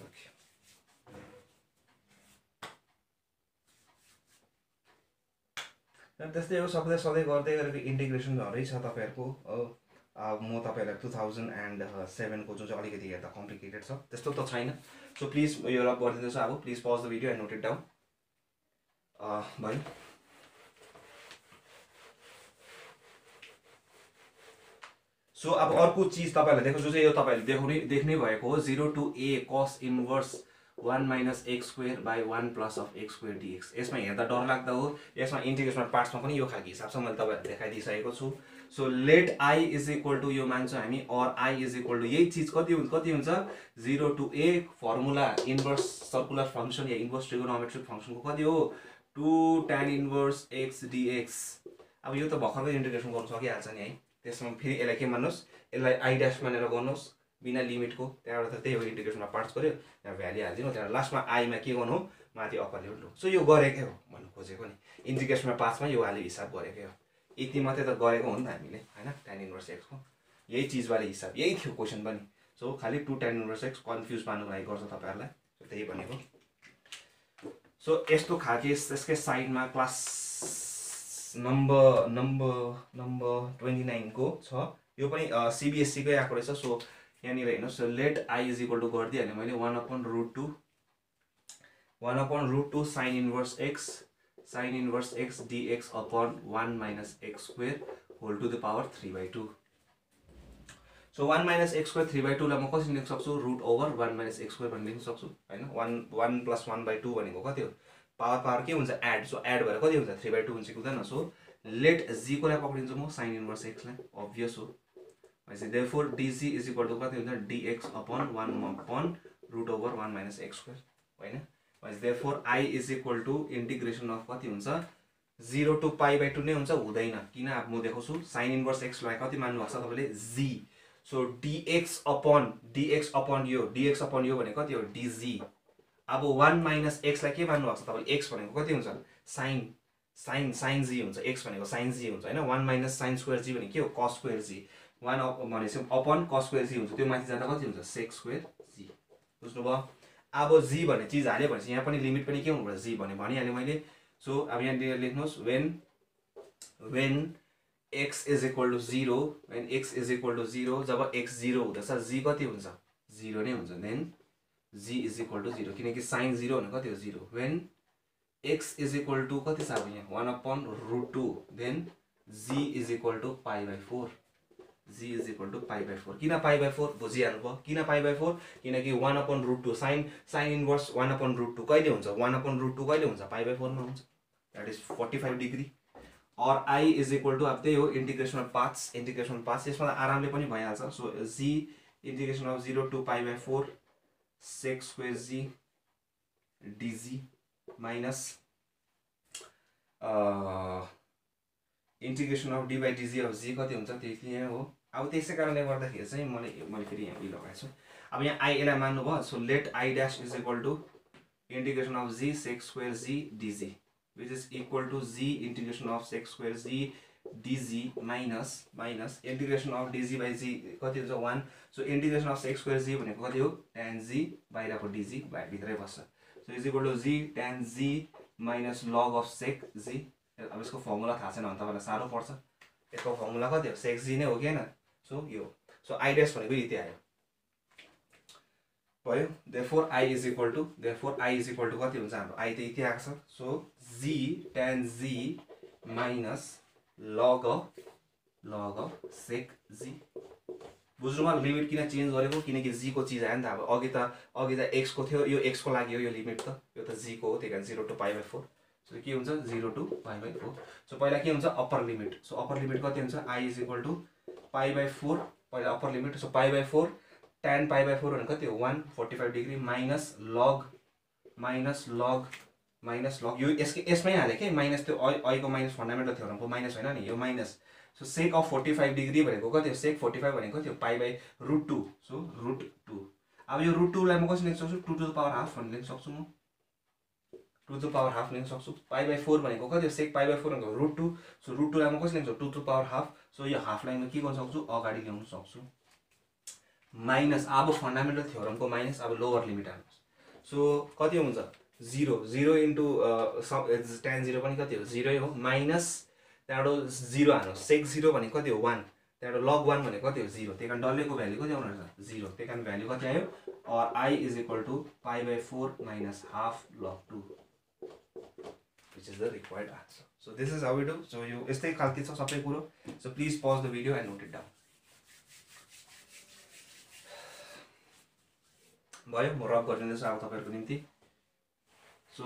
Okay. त्यस्तै हो, सबैले सधैँ गर्दै गरेको इन्टिग्रेसनहरै छ तपाईहरुको। म तपाईहरुलाई 2007 को जुन चाहिँ अलिकति हेर्दा कम्प्लिकेटेड छ त्यस्तो त छैन। सो प्लिज यो रब गरिदिनुहोस् अब, please pause the video and note it down. भयो। सो अब अर्को चिज तपाईहरुले देख्नु, जो चाहिँ यो तपाईहरुले देख्नै भएको हो 0 to a cos inverse 1 minus x square by 1 plus of x square dx। यसमा हेर्दा डर लाग्दा हो, यसमा इन्टिग्रेसन पार्ट्समा पनि यो खालको हिसाब छ, मैले तपाईहरुलाई देखाइदिइसकेको छु। So let I is equal to यो मान्छौँ हामी, और आई इज इक्वल टु यही चिज कति हुन्छ 0 to a formula inverse circular function या इन्भर्स ट्रिगोनोमेट्रिक फंक्शनको कति हो 2 tan इन्भर्स x dx। अब यो त भर्खरकै इन्टिग्रेसन गर्न सकिहाल्छ नि है। त्यसमा फेरि यसलाई के मान्नुहोस्, यसलाई आई ड्यास मानेर गर्नुहोस् बिना लिमिटको, त्यहाँबाट त त्यही हो इन्टिग्रेसनमा पार्ट्स गर्यो, त्यहाँ भ्याल्यु हालिदिनु, त्यहाँबाट लास्टमा आईमा के गर्नु हो माथि अप्पर लिमिट लो। सो यो गरेकै हो भन्नु खोजेको नि, इन्टिग्रेसनमा पार्ट्समा यो हाले हिसाब गरेकै हो, यति मात्रै त गरेको हो नि त हामीले हैन। tan इन्भर्स x को यही चिजबारे हिसाब, यही थियो क्वेसन पनि। सो खालि 2 tan इन्भर्स x कन्फ्युज पार्नुको लागि गर्छ तपाईहरुलाई, सो त्यही भनेको। सो यस्तो खाके यसकै साइडमा क्लास नम्बर 29 को छ, यो पनि CBSE कै आएको रहेछ। सो यहाँनिर हेर्नुहोस्, let I is equal to गरिदिइहालेँ मैले 1/√2 sine inverse x dx upon 1 minus x square whole to the power 3/2। So 1 minus x square 3/2 लाई म कसरी लेख्न सक्छु, root over 1 minus x square भनेर लेख्न सक्छु हैन। 1 प्लस 1/2 भनेको कति हो, पावर के हुन्छ एड, सो एड भएर कति हुन्छ 3/2 हुन्छ कि हुँदैन। सो लेट जी को लाई पक्रिन्छु म साइन इन्भर्स x लाई, अब्भियस हो भनेपछि therefore dz is equal to कति हुन्छ dx upon 1 upon root over 1 minus x square हैन भनेपछि therefore I is equal to integration of कति हुन्छ 0 टु पाई बाइ 2 नै हुन्छ हुँदैन किन अब म देखाउँछु sin इन्भर्स x लाई कति मान्नु भएको छ तपाईले g सो dx अपॉन यो भने कति हो dz अब 1 माइनस x लाई के मान्नु भएको छ तपाईले x भनेको कति हुन्छ sin g हुन्छ x भनेको sin g हुन्छ हैन 1 माइनस sin स्क्वायर g भने के हो cos स्क्वायर g 1 भनेपछि अपन cos स्क्वायर g हुन्छ त्यो माथि जाँदा कति हुन्छ sec स्क्वायर g बुझ्नु भयो अब g भन्ने चीज हाले भनेपछि यहाँ पनि लिमिट पनि के हुनुपर्छ g भने भनिहाले मैले सो अब यहाँ लेख्नुस् when x is equal to 0 when x is equal to 0 job x 0 हुँदैछ g कति हुन्छ 0 नै हुन्छ then g is equal to 0 किनकि sin 0 भने कति हो 0 when x is equal to कति छ अब यहाँ 1 upon root 2 then g is equal to pi by 4 g is equal to pi by 4 किन pi by 4 बुझिहाल्नु भयो किन pi by 4 किनकि 1 upon root 2 sin inverse 1 upon root 2 कहिले हुन्छ 1 upon root 2 कहिले हुन्छ pi by 4 मा हुन्छ that is 45 degree और I is equal to अब त्यही हो इंटीग्रेशन पाथ्स यसमा आरामले पनि भइहाल्छ so g integration of 0 to pi by 4 sec square g dg minus integration of d by dg of g कति हुन्छ त्यति नै हो अब त्यसै कारणले गर्दाखेरि चाहिँ मैले फेरि यहाँ उयो लगाएको छु अब यहाँ I यसलाई मान्नु भयो so let I dash is equal to integration of g sec square g dg which is equal to g integration of sec square g dg minus integration of dg by g कति हुन्छ 1 so integration of sec square g भनेको कति हो tan g बाहिरको dg भित्रै बस्छ so is equal to g tan g minus log of sec g अब यसको फर्मुला थाहा छैन भने तपाईलाई सारो पर्छ यसको फर्मुला कति हो sec g नै हो के हैन सो यो सो I dash भनेको यति आयो भयो therefore I is equal to कति हुन्छ हाम्रो I त यति आएको छ so g tan g minus log of sec g बुझ्नुमा लिमिट किन चेन्ज गरेको किनकि g को चीज आयो नि त अब अघि त x को थियो यो x को लागि हो यो लिमिट त यो त g को हो त्यही कारण 0 to pi by 4 सो के हुन्छ 0 to pi by 4 सो पहिला के हुन्छ upper limit so upper limit कति हुन्छ I is equal to pi by 4 पहिला upper limit so pi by 4 tan pi by 4 भने कति हो 145 डिग्री माइनस लग यो यसमै हाले के माइनस त्यो I को माइनस फन्डामेन्टल थ्योरमको माइनस हैन नि यो minus so sec of 45 degree भनेको कति हो sec 45 भनेको कति हो pi by root 2 so root 2 अब यो root 2 लाई म कसरी लेख्न सक्छु 2 to the power half भनेर लेख्न सक्छु म 2 to the power half लेख्न सक्छु pi by 4 भनेको कति हो sec pi by 4 भनेको root 2 सो root 2 लाई म कसरी लेख्न सक्छु 2 to the power half so यो हाफ लाई म के गर्न सक्छु अगाडि ल्याउन सक्छु माइनस अब फन्डामेन्टल थ्योरमको माइनस अब लोअर लिमिट हाल्नुस् सो कति हुन्छ 0 इन्टु tan 0 पनि कति हो 0 हो माइनस त्यहाँबाट 0 हाल्नुस् sec 0 भनेको कति हो 1 त्यहाँबाट log 1 भनेको कति हो 0 त्यही कारण डल्लेको भ्यालु कति आउनु रहेछ 0 त्यही कारण भ्यालु कति आयो और I is equal to pi by 4 minus half log 2 which is the required answer so this is how we do so यो यस्तै खालको छ सबै कुरो so please pause the video and note it down भयो म रब गरिदिन्छु अब तपाईहरुको निम्ति सो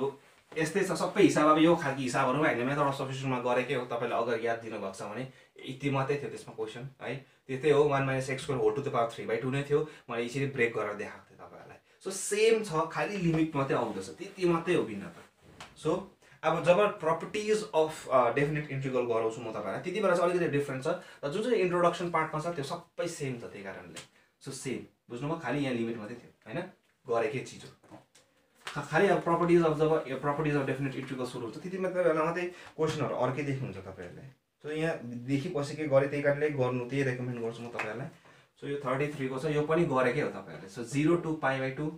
यस्तै छ सबै हिसाब अब यो खालको हिसाबहरु हामीले मेथड अफ सब्स्टिट्युसनमा गरेकै हो तपाईले अगर याद दिनु भएको छ भने यति मात्रै थियो त्यसमा क्वेशन है त्यतै हो 1 - x square whole to the power 3/2 नै थियो मैले यसरी ब्रेक गरेर देखाएको थिए तपाईहरुलाई सो सेम छ खाली लिमिट मात्रै आउँदैछ त्यति मात्रै हो भिन्नता सो अब जब प्रपर्टीज अफ डेफिनेट इन्टिग्रल गराउँछु म तपाईहरुलाई त्यति बेला चाहिँ अलिकति डिफरेन्ट छ र जुन चाहिँ इन्ट्रोडक्सन पार्टमा छ त्यो सबै सेम छ त्यही कारणले सो सेम बुझ्नुमा खाली यहाँ लिमिट मात्रै थियो हैन गरेकै चीज हो खाली अब प्रपर्टीज अफ जब यो प्रपर्टीज अफ डेफिनेट इन्टिग्रल सुरु हुन्छ त्यति बेला मात्रै क्वेशनहरु अर्कै देख्नुहुन्छ तपाईहरुले सो यहाँ देखिपछि गरे त्यही कारणले गर्नु त्यही रेकमेन्ड गर्छु म तपाईहरुलाई सो यो 33 को छ यो पनि गरेकै हो तपाईहरुले सो 0 to pi by 2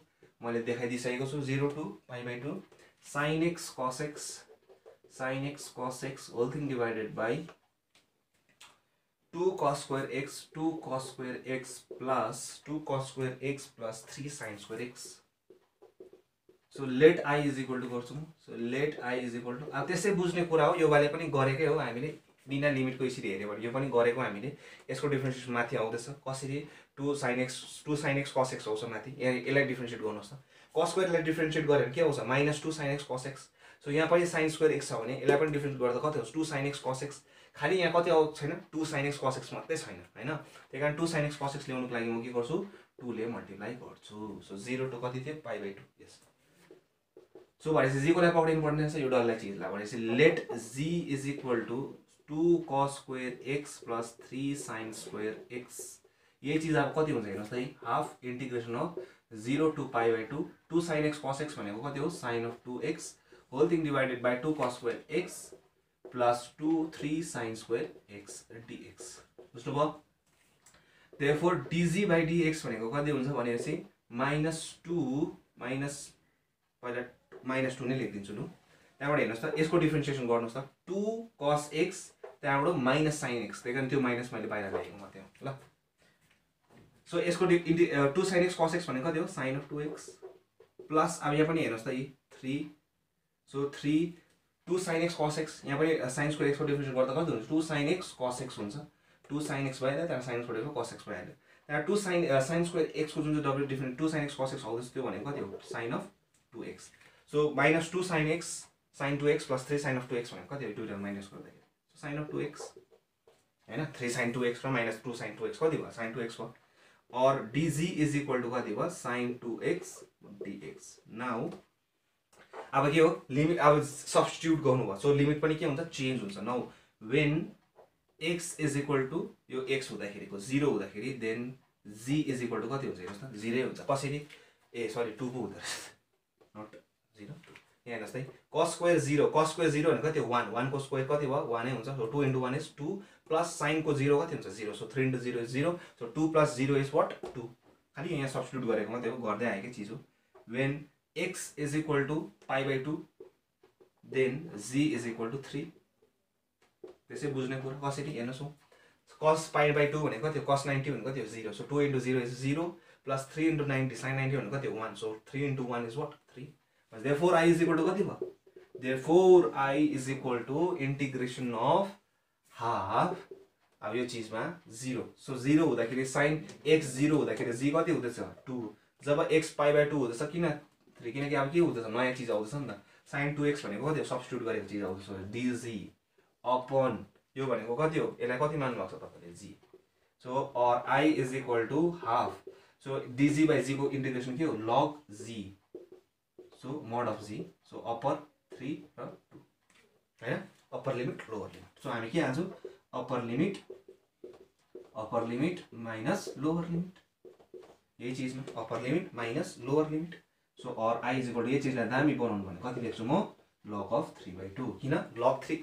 मैले देखाइदिसकेको छु 0 to pi by 2 sin x cos x whole thing divided by 2 cos square x plus 2 cos square x plus 3 sin square x so let I is equal to गर्छौं so let I is equal to अब त्यसै बुझ्ने कुरा हो यो वाले पनि गरेकै हो हामीले बिना लिमिटको यसरी हेर्यो भने यो पनि गरेको हामीले यसको डिफरेन्सिएसन माथि आउँदैछ कसरी 2 sin x cos x आउँछ माथि यसलाई डिफरेन्सिएट गर्नुस् त cos स्क्वायर लाई डिफरेन्सिएट गरे भने के आउँछ -2 sin x cos x so यहाँ पनि sin स्क्वायर x छ भने यसलाई पनि डिफरेन्सिएट गर्दा कति हुन्छ 2 sin x cos x खालि यहाँ कति आउँछ छैन 2 sin x cos x मात्रै छैन हैन त्यही कारण 2 sin x cos x ल्याउनुको लागि म के गर्छु 2 ले मल्टिप्लाई गर्छु सो 0 टु कति थियो पाइ बाइ 2 यस सो भनेपछि जी को लागि पक्रिनु पर्ने छ यो डल्लै चीजलाई भनेपछि let g is equal to 2 cos square x plus 3 sin square x यही चीज अब कति हुन्छ हेर्नुस् त half integration of 0 to pi by 2 2 sin x cos x भनेको कति हो sin of 2x whole thing divided by 2 cos square x plus 2 3 sin square x dx बुझ्नुभयो therefore dg by dx भनेको कति हुन्छ भनेपछि -2 माइनस पहिला -2 नै लेखिदिन्छु लु त्यहाँबाट हेर्नुस् त यसको डिफरेन्सिएसन गर्नुस् त 2 cos x त्यहाँबाट माइनस sin x त्यही कारण त्यो माइनस मैले बाहिर ल्याएको मात्रै हो ल सो यसको 2 sin x cos x भनेको कति हो sin अफ 2x प्लस अब यहाँ पनि हेर्नुस् त 3 so 3 2 sin x cos x यहाँ पनि sin स्क्वायर x को डिफरेन्सिएसन गर्दा कति हुन्छ 2 sin x cos x हुन्छ 2 sin x भइहाल्यो त्यहाँ sin स्क्वायर cos x भइहाल्यो त्यहाँ 2 sin स्क्वायर x को जुन चाहिँ double different 2 sin x cos x आउँछ त्यो भनेको कति हो sin of 2x so -2 sin x sin 2x plus 3 sin of 2x भनेको कति हो दुईटा माइनस गर्दाखेरि सो sin अफ 2x हैन 3 sin 2x र -2 sin 2x कति भयो sin 2x भयो और dg इज इक्वल टु कति भयो sin 2x dx नाउ अब के हो लिमिट अब सब्स्टिट्युट गर्नु भयो सो लिमिट पनि के हुन्छ चेन्ज हुन्छ now when x is equal to यो x हुँदाखेरिको 0 हुँदाखेरि then g is equal to कति हुन्छ हेर्नुस् त 0 हुन्छ कसरी ए सरी 2 पो हुँदो रहेछ नट 0 यहाँ हेर्नुस् त cos स्क्वायर 0 भने कति हो 1 1 को स्क्वायर कति भयो 1 नै हुन्छ सो 2 * 1 इज 2 प्लस sin को 0 कति हुन्छ 0 so 3 * 0 is 0 so 2 + 0 is what 2 खाली यहाँ सब्स्टिट्युट गरेको मात्रै हो गर्दै आएकै चीज हो when x is equal to pi by 2 then g is equal to 3 त्यसै बुझ्ने कुरा कसरी हेर्नुस् cos पाइ बाइ 2 भनेको कति हो cos 90 भनेको कति हो 0 सो 2 * 0 इज 0 प्लस 3 * 90 sin 90 भनेको कति हो 1 so 3 * 1 is what 3 therefore I is equal to कति भयो therefore I is equal to integration of half अब यो चीजमा 0 सो 0 हुँदाखेरि sin x 0 हुँदाखेरि g कति हुँदैछ 2 जब x पाइ बाइ 2 हुँदैछ किन 3 किनकि अब के हुँदैछ नयाँ चीज आउँदैछ नि त sin 2x भनेको कति हो सब्स्टिट्युट गरेको चीज आउँदैछ dg अपन यो भनेको कति हो यसलाई कति मान्नु भएको छ तपाईले g सो और I is equal to half so dg by g को इंटीग्रेशन के हो log g so mod of g so upper 3 र 2 हैन upper limit lower limit so हामी के हाल्छौं upper limit minus lower limit यही चीजमा upper limit minus lower limit so और I इज इक्वल टु यही चीजलाई दामी बनाउनु भने कति लेख्छु म log of 3/2 किन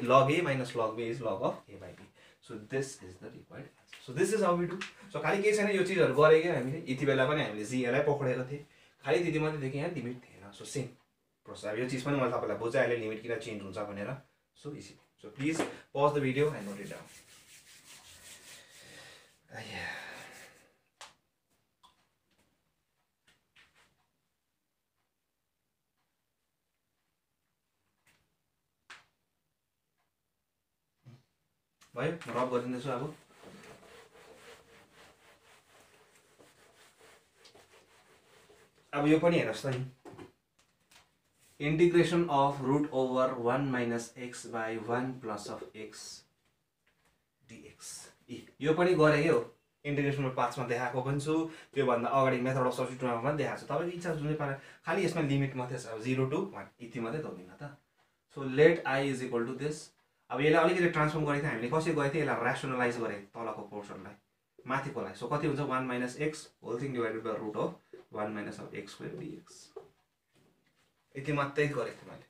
log a minus log b is log of a by b so this is the required answer so this is how we do so खाली के छैन यो चीजहरु गरे के हामीले यति बेला पनि हामीले g लाई पक्रेको थिए खाली त्यति मात्रै देखि यहाँ लिमिट थिएन सो सेम प्रोसेस अब यो चीज पनि मैले तपाईलाई बुझाइले लिमिट किन चेन्ज हुन्छ भनेर so easy so please pause the video and note it down भयो म रब गरिदिन्छु अब यो पनि हेर्नुस् त नि integration of root over 1 minus x by 1 plus of x dx यो पनि गरे के हो इंटीग्रेशन पार्ट्स मा देखाएको पनि छु त्यो भन्दा अगाडि मेथड अफ सब्स्टिट्युट मा पनि देखाएको छु तपाईको इच्छा जुनै पारा खाली यसमा लिमिट मात्रै छ 0 to 1 यति मात्रै दोबिन त so let I is equal to this अब यसलाई अलिकति ट्रान्सफर्म गरेथे हामीले कसरी गरेथे यसलाई र्याशनलाइज गरे तलको पोर्सनलाई माथिकोलाई सो कति हुन्छ 1 minus x whole thing divided by root of 1 minus of x square dx यति मात्रै गरेको थिएँ मैले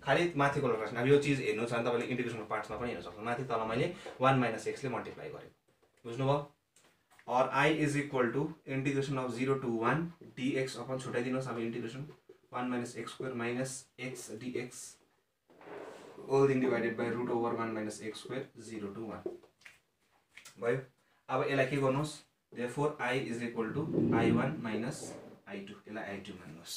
खाली माथिको लग्न अब यो चीज हेर्नु छ भने तपाईले इंटीग्रेशनको पार्ट्समा पनि हेर्न सक्नुहुन्छ माथि तल मैले 1 minus x ले मल्टिप्लाई गरेको बुझ्नुभयो और I is equal to integration of 0 to 1 dx upon छुटाइदिनुस् अब integration 1 minus x square minus x dx whole thing divided by root over 1 minus x square 0 to 1 भयो अब यसलाई के गर्नुस् therefore I is equal to I1 minus I2 यसलाई I2 मान्नुस्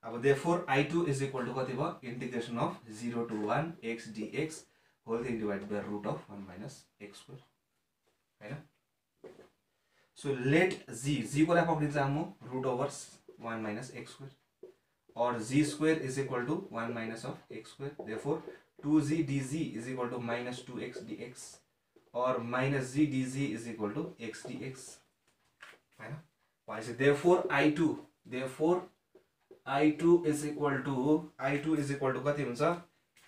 अब therefore I2 is equal to कति भयो integration of 0 to 1 x dx whole thing divided by root of 1 minus x square हैन so let g को लागि पक्रिन्छ म root over 1 minus x square or g square is equal to 1 minus of x square therefore 2z dz is equal to minus 2x dx or minus z dz is equal to x dx हैन भनेपछि therefore I2 is equal to कति हुन्छ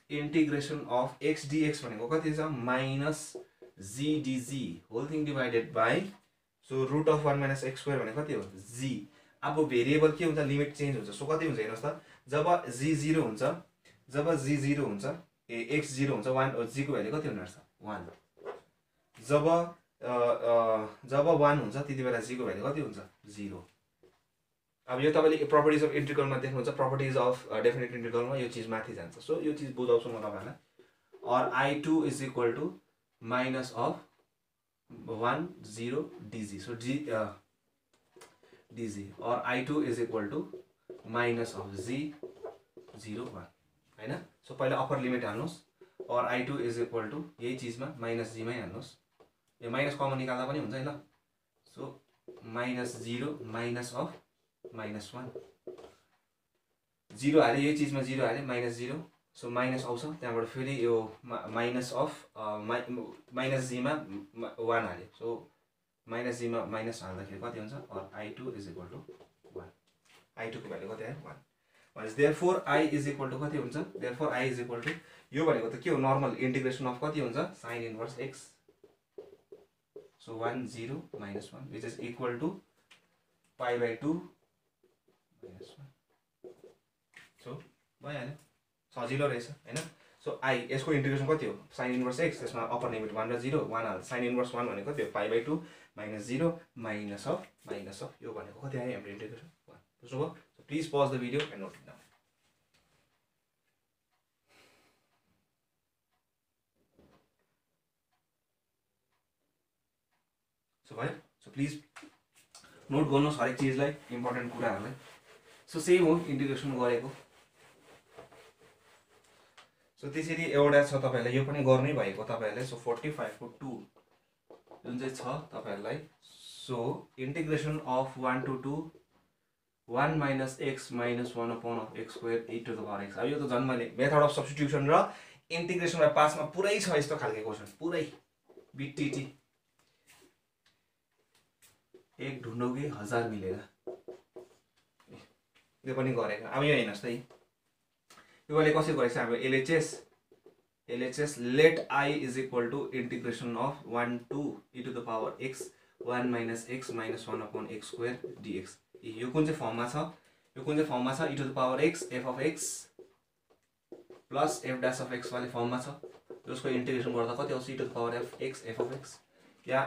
integration of x dx भनेको कति छ minus z dz whole thing divided by so root of 1 minus x square भनेको कति हो z अब भेरिएबल के हुन्छ लिमिट चेन्ज हुन्छ सो कति हुन्छ हेर्नुस् त जब z 0 हुन्छ x 0 हुन्छ 1 z को भ्यालु कति हुने रहेछ 1 जब 1 हुन्छ त्यति बेला z को भ्यालु कति हुन्छ 0 अब यो तपाईले प्रपर्टिज अफ इंटीग्रल मा देख्नुहुन्छ प्रपर्टिज अफ डेफिनेट इंटीग्रल मा यो चीज माथि जान्छ सो यो चीज बुझाउँछु म तपाईहरुलाई और I2 is equal to minus of 1 0 dz so dz or I2 is equal to minus of z 0 1 हैन सो पहिला अप्पर लिमिट हाल्नुस् और I2 is equal to यही चीजमा माइनस g मै हाल्नुस् यो माइनस कमन निकाल्दा पनि हुन्छ है ल so minus 0 minus of minus 1 0 हाले यही चीजमा 0 हाले minus 0 सो माइनस आउँछ त्यहाँबाट फेरि यो माइनस अफ माइनस g मा 1 हाले सो माइनस g मा माइनस हाल्दाखेरि कति हुन्छ और I2 is equal to 1 I2 को भ्यालु कति आयो 1 भनेपछि therefore I is equal to कति हुन्छ therefore I is equal to यो भनेको त के हो नर्मल इंटीग्रेशन अफ कति हुन्छ sin inverse x so 1 0 minus 1 which is equal to pi by 2 minus 1 so भइहाल्यो सजिलो रहेछ हैन सो I यसको इंटीग्रेशन कति हो sin इन्भर्स x त्यसमा अप्पर लिमिट 1 र 0 1 हाल sin इन्भर्स 1 भनेको कति हो pi by 2 minus 0 minus of यो भनेको कति आयो हाम्रो इंटीग्रेशन 1 बुझ्नुभयो so please pause the video and note it down so भयो so please नोट गर्नुस् हरेक चीजलाई इम्पोर्टेन्ट कुराहरुलाई सो सेम हो इंटीग्रेशन गरेको सो त्यसरी एउटा छ तपाईहरुलाई यो पनि गर्नै भएको तपाईहरुलाई सो 45 को 2 जुन चाहिँ छ तपाईहरुलाई so integration of 1 to 2 1 minus x minus 1 upon of x square e to the power x अब यो त झन् मैले मेथड अफ सब्स्टिट्युसन र इंटीग्रेशन मा पास मा पुरै छ यस्तो खालको क्वेशन पुरै बीटीटी एक ढुण्डोगे 1000 मिलेगा यो पनि गरेको अब यो हेर्नुस् त यो वाले कसरी गरेछ अब LHS let I is equal to integration of 1 to e to the power x 1 minus x minus 1 upon x square dx यो कुन चाहिँ फर्ममा छ e to the power x f of x plus f dash of x वाले फर्ममा छ जसको integration गर्दा कति आउँछ e to the power f of x yeah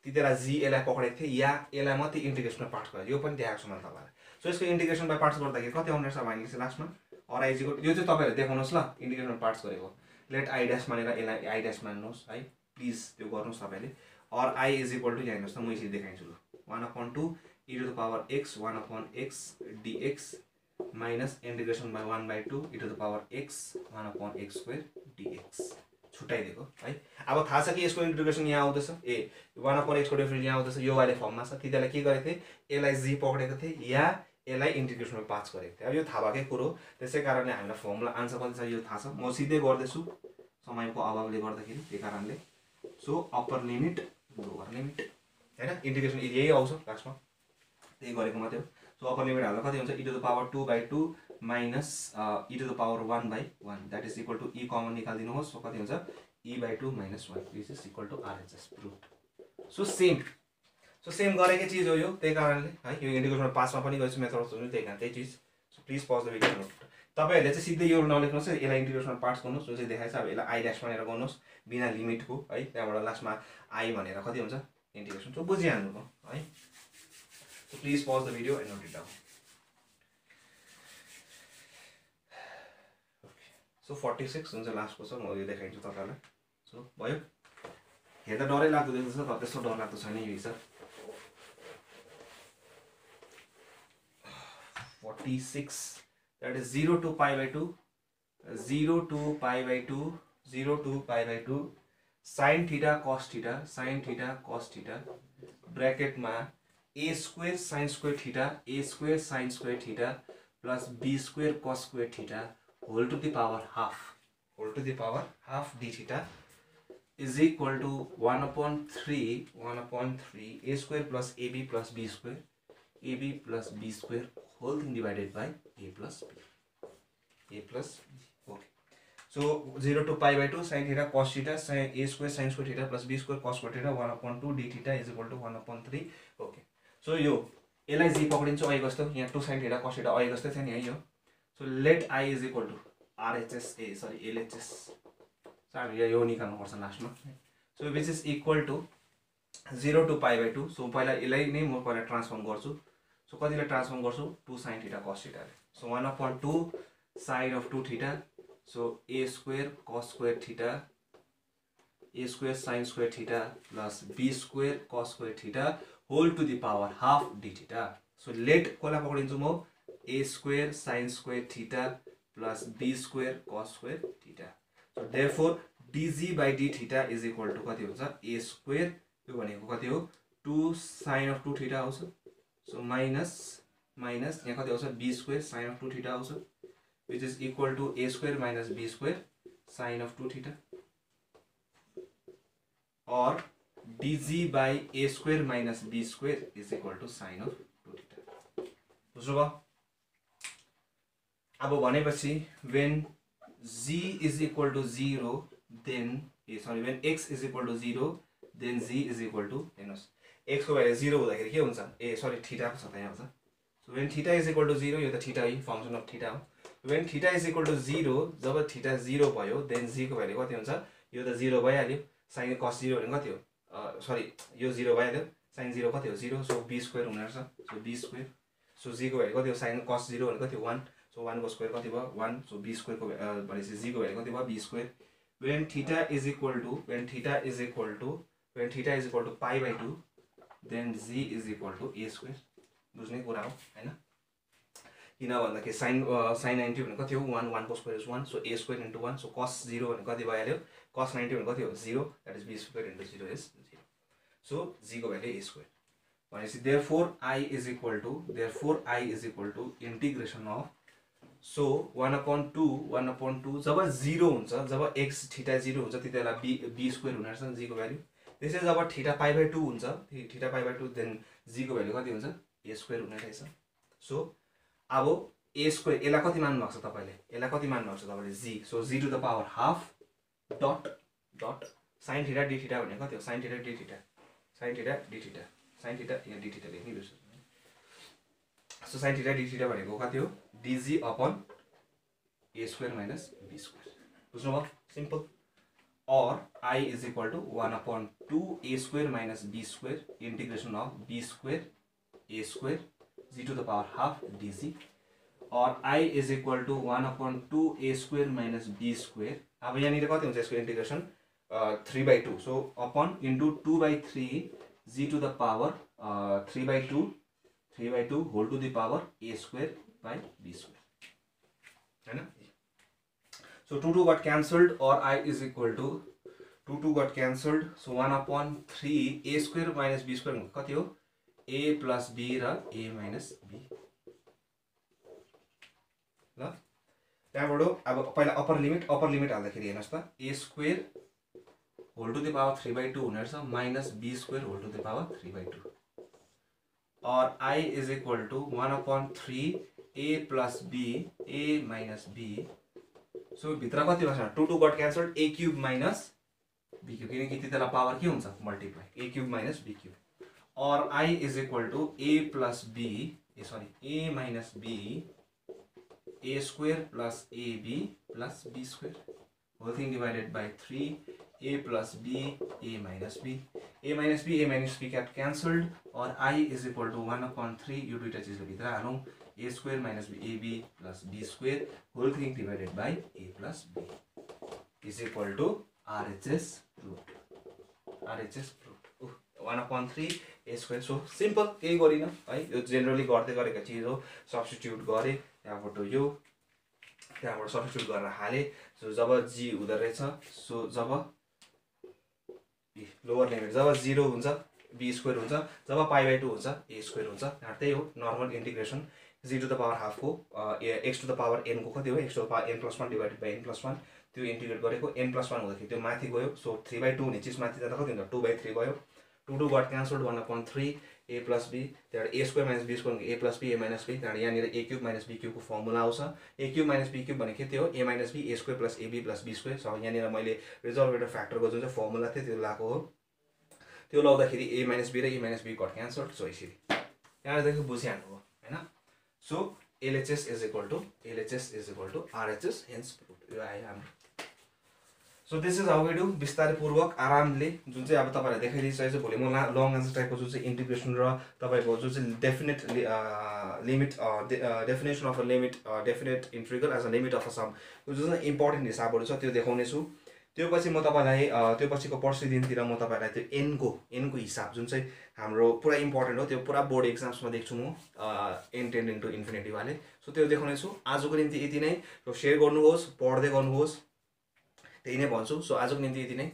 तितेरा g यसलाई पक्रेको थिए या यसलाई मात्रै इंटीग्रेशनमा पार्ट्स गरे यो पनि देखाएको छु मैले तपाईलाई सो यसको इंटीग्रेशन बाइ पार्ट्स गर्दाखेरि कति आउने रहेछ भनेपछि लास्टमा और i को यो चाहिँ तपाईहरुले देखाउनुस् ल इंटीग्रेशन पार्ट्स गरेको लेट i dash मानेर यसलाई i dash मान्नुस् है प्लिज त्यो गर्नुस् तपाईले और i is equal to हेर्नुस् त म यसरी देखाइन्छु ल 1 upon 2 e to the power x 1 upon x dx minus integration by 1 by 2 e to the power x 1 upon x square dx छुटाइदिएको है अब थाहा छ कि यसको इंटीग्रेशन यहाँ आउँदैछ ए 1 upon x को डिफरेन्स यहाँ आउँदैछ यो वाले फर्ममा छ तिनीलाई के गरेको थिए यसलाई g पक्रेको थिए या यसलाई इंटीग्रेशनमा पास गरेको थिए अब यो थाहा भएकै कुरो त्यसै कारणले हामीलाई फर्मुला आन्सर कति छ यो थाहा छ म सिधै गर्दैछु समयको अभावले गर्दाखेरि त्यही कारणले so upper limit lower limit हैन इंटीग्रेशन यही आउँछ लास्टमा त्यही गरेको मात्रै हो सो अप्पर लिमिट हाल्दा कति हुन्छ e to the power 2 by 2 minus e to the power 1 by 1 that is equal to e common निकाल्दिनुहोस् सो कति हुन्छ e by 2 minus 1 which is equal to RHS root so same गरेकै चीज हो यो त्यही कारणले है यो इंटीग्रेशन पासमा पनि गएछ मेथड हुन्छ त्यही कारण त्यही चीज so please pause the video तपाईहरुले चाहिँ सिधै यो नलेख्नुस् यसलाई इंटीग्रेशन पार्ट्स गर्नुस् जो चाहिँ देखाइछ अब यसलाई i dash भनेर गर्नुस् बिना लिमिटको है त्यहाँबाट लास्टमा i भनेर कति हुन्छ इंटीग्रेशन सो बुझिहाल्नु भयो है so please pause the video and note it down so 46 जुन चाहिँ लास्टको छ म यो देखाइन्छु तपाईहरुलाई सो भयो हेर्दा डरै लाग्दो देख्दैछ तर त्यस्तो डर लाग्दो छैन यो हिसाब 46 that is 0 to pi by 2 0 to pi by 2 0 to pi by 2 sin theta cos theta bracket मा a square sin square theta a square sin square theta plus b square cos square theta whole to the power half whole to the power half d theta is equal to 1/3 a square plus ab plus b square whole thing divided by a plus b okay so 0 to pi by 2 sin theta cos theta sin a square sin square theta plus b square cos square theta 1/2 d theta is equal to 1/3 okay so यो यसलाई जी पक्रिन्छु अहिले जस्तो यहाँ 2 sin theta cos theta अहिले जस्तै छ नि है यो so let I is equal to RHS ए सरी LHS सो हामी यो निकाल्नु पर्छ लास्टमा so which is equal to 0 to pi by 2 so पहिला यसलाई नै म पहिला ट्रान्सफर्म गर्छु सो कतिले ट्रान्सफर्म गर्छु 2 sin theta cos theta so 1/2 sin of 2 theta so a square cos square theta a square sin square theta plus b square cos square theta whole to the power half d theta so let कोला पक्रिन्छु म a square sin square theta plus b square cos square theta so therefore dg by d theta is equal to कति हुन्छ a square यो भनेको कति हो 2 sin of 2 theta आउँछ so minus यहाँ कति आउँछ b square sin of 2 theta आउँछ which is equal to a square minus b square sin of 2 theta or dg by a square minus b square is equal to sin of 2 theta बुझ्नु भयो अब भनेपछि when g is equal to 0 then when x is equal to 0 then g is equal to हेर्नुस् x को value 0 हुँदाखेरि के हुन्छ theta को छ त यहाँ आउँछ so when theta is equal to 0 यो त थीटा है फंक्शन अफ थीटा हो when theta is equal to 0 जब थीटा 0 भयो then g को भ्यालु कति हुन्छ यो त 0 भइहाल्यो sin cos 0 भने कति हो सरी यो 0 भइहाल्यो sin 0 कति हो 0 सो b स्क्वायर हुने रहेछ so b square so g को भ्यालु कति हो sin cos 0 भने कति हो 1 सो 1 को स्क्वायर कति भयो 1 सो b स्क्वायर को भनेपछि g को भ्यालु कति भयो b square when theta is equal to pi by 2 then g is equal to a square बुझ्ने कुरा हो हैन किन भन्दाखेरि sin 90 भने कति हो 1 1 को square is 1 so a square into 1 so cos 0 भने कति भइहाल्यो cos 90 भने कति हो 0 that is b square into 0 is 0 so g को भ्यालु a स्क्वायर भनेपछि therefore I is equal to integration of so 1/2 जब 0 हुन्छ जब x थीटा 0 हुन्छ त्यतिबेला b स्क्वायर हुने रहेछ g को भ्यालु त्यसै जब थीटा पाइ बाइ 2 हुन्छ थीटा पाइ बाइ 2 देन g को भ्यालु कति हुन्छ a स्क्वायर हुने रहेछ सो अब a स्क्वायर यसलाई कति मान्नु भएको छ तपाईले g so g to the power half dot sin theta d theta भने कति हो sin थीटा d थीटा यहाँ d थीटा लेख्नु बिर्सु so sin theta d theta भनेको कति हो dg upon a square minus b square बुझ्नु भयो simple or I is equal to 1/2 a square minus b square integration of b square a square g to the power half dg or I is equal to 1/2 a square minus b square अब यहाँ निर कति हुन्छ यसको integration 3/2 so upon into 2/3 g to the power 3/2 whole to the power a square by b square है ना so 2 got cancelled or I is equal to 2 got cancelled so 1/3 a square minus b square कति हो a plus b र a minus b ल त्यहाँबाट अब पहिला upper limit हाल्दाखेरि हेर्नुस् त a square whole to the power 3/2 हुने रहेछ minus b square whole to the power 3/2 or I is equal to 1/3 a plus b a minus b so भित्र कति बस्छ 2 got cancelled a cube minus b cube किनकि त्यतिबेला power के हुन्छ multiply a cube minus b cube or I is equal to a plus b a minus b a square plus ab plus b square whole thing divided by 3 a plus b a minus b get cancelled or I is equal to 1/3 यो दुईटा चीजले भित्र हालौं a square minus ab plus b square whole thing divided by a plus b is equal to RHS root 1/3 a square so simple केही गरिन है यो generally गर्दै गरेको चीज हो सब्स्टिट्युट गरे त्यहाँबाट सब्स्टिट्युट गरेर हाले सो जब g हुँदै रहेछ सो जब लोअर लिमिट जब 0 हुन्छ b स्क्वायर हुन्छ जब π/2 हुन्छ a स्क्वायर हुन्छ त्यही हो normal integration g to the power half को x to the power n को कति हो x to the power n+1 divided by n+1 त्यो इन्टिग्रेट गरेको n+1 हुँदाखेरि त्यो माथि गयो सो 3/2 हुने चिज माथि जाँदा कति हुन्छ 2/3 भयो 2 गट क्यान्सल्ड 1/3 a + b त्यहाँबाट a² - b² भनेको a + b a - b त्यहाँबाट यहाँनिर a³ - b³ को फर्मुला आउँछ a³ - b³ भनेको के थियो a - b a² + ab + b²। So यहाँनिर मैले रिजल्भेटर फ्याक्टरको जुन चाहिँ फर्मुला थियो त्यो लगाएको हो त्यो लाउँदाखेरि a - b र a - b got cancelled. So यसरी यहाँदेखि बुझिहाल्नु भयो हैन। So LHS is equal to RHS, hence यो आयो हाम्रो। So this is how we do बिस्तारै पूर्वक आरामले जुन चाहिँ अब तपाईँलाई देखाइदिइसकेको छ। भोलि म लङ आन्सर टाइपको जुन चाहिँ इन्टिग्रेसन र तपाईँको जुन चाहिँ definite limit definition of a limit definite integral as a limit of a sum जुन चाहिँ इम्पोर्टेन्ट हिसाबहरू छ त्यो देखाउने छु। त्यो पछि म तपाईँलाई त्यो पछिको पर्सि दिनतिर म तपाईँलाई त्यो एनको हिसाब जुन चाहिँ हाम्रो पुरा इम्पोर्टेन्ट हो त्यो पुरा बोर्ड एक्जाम्समा देख्छु म n10 into infinity वाले। सो त्यो देखाउने छु। आजको निम्ति यति नै। सेयर गर्नुहोस्, पढ्दै गर्नुहोस्, त्यही नै भन्छु। सो आजको निम्ति यति नै।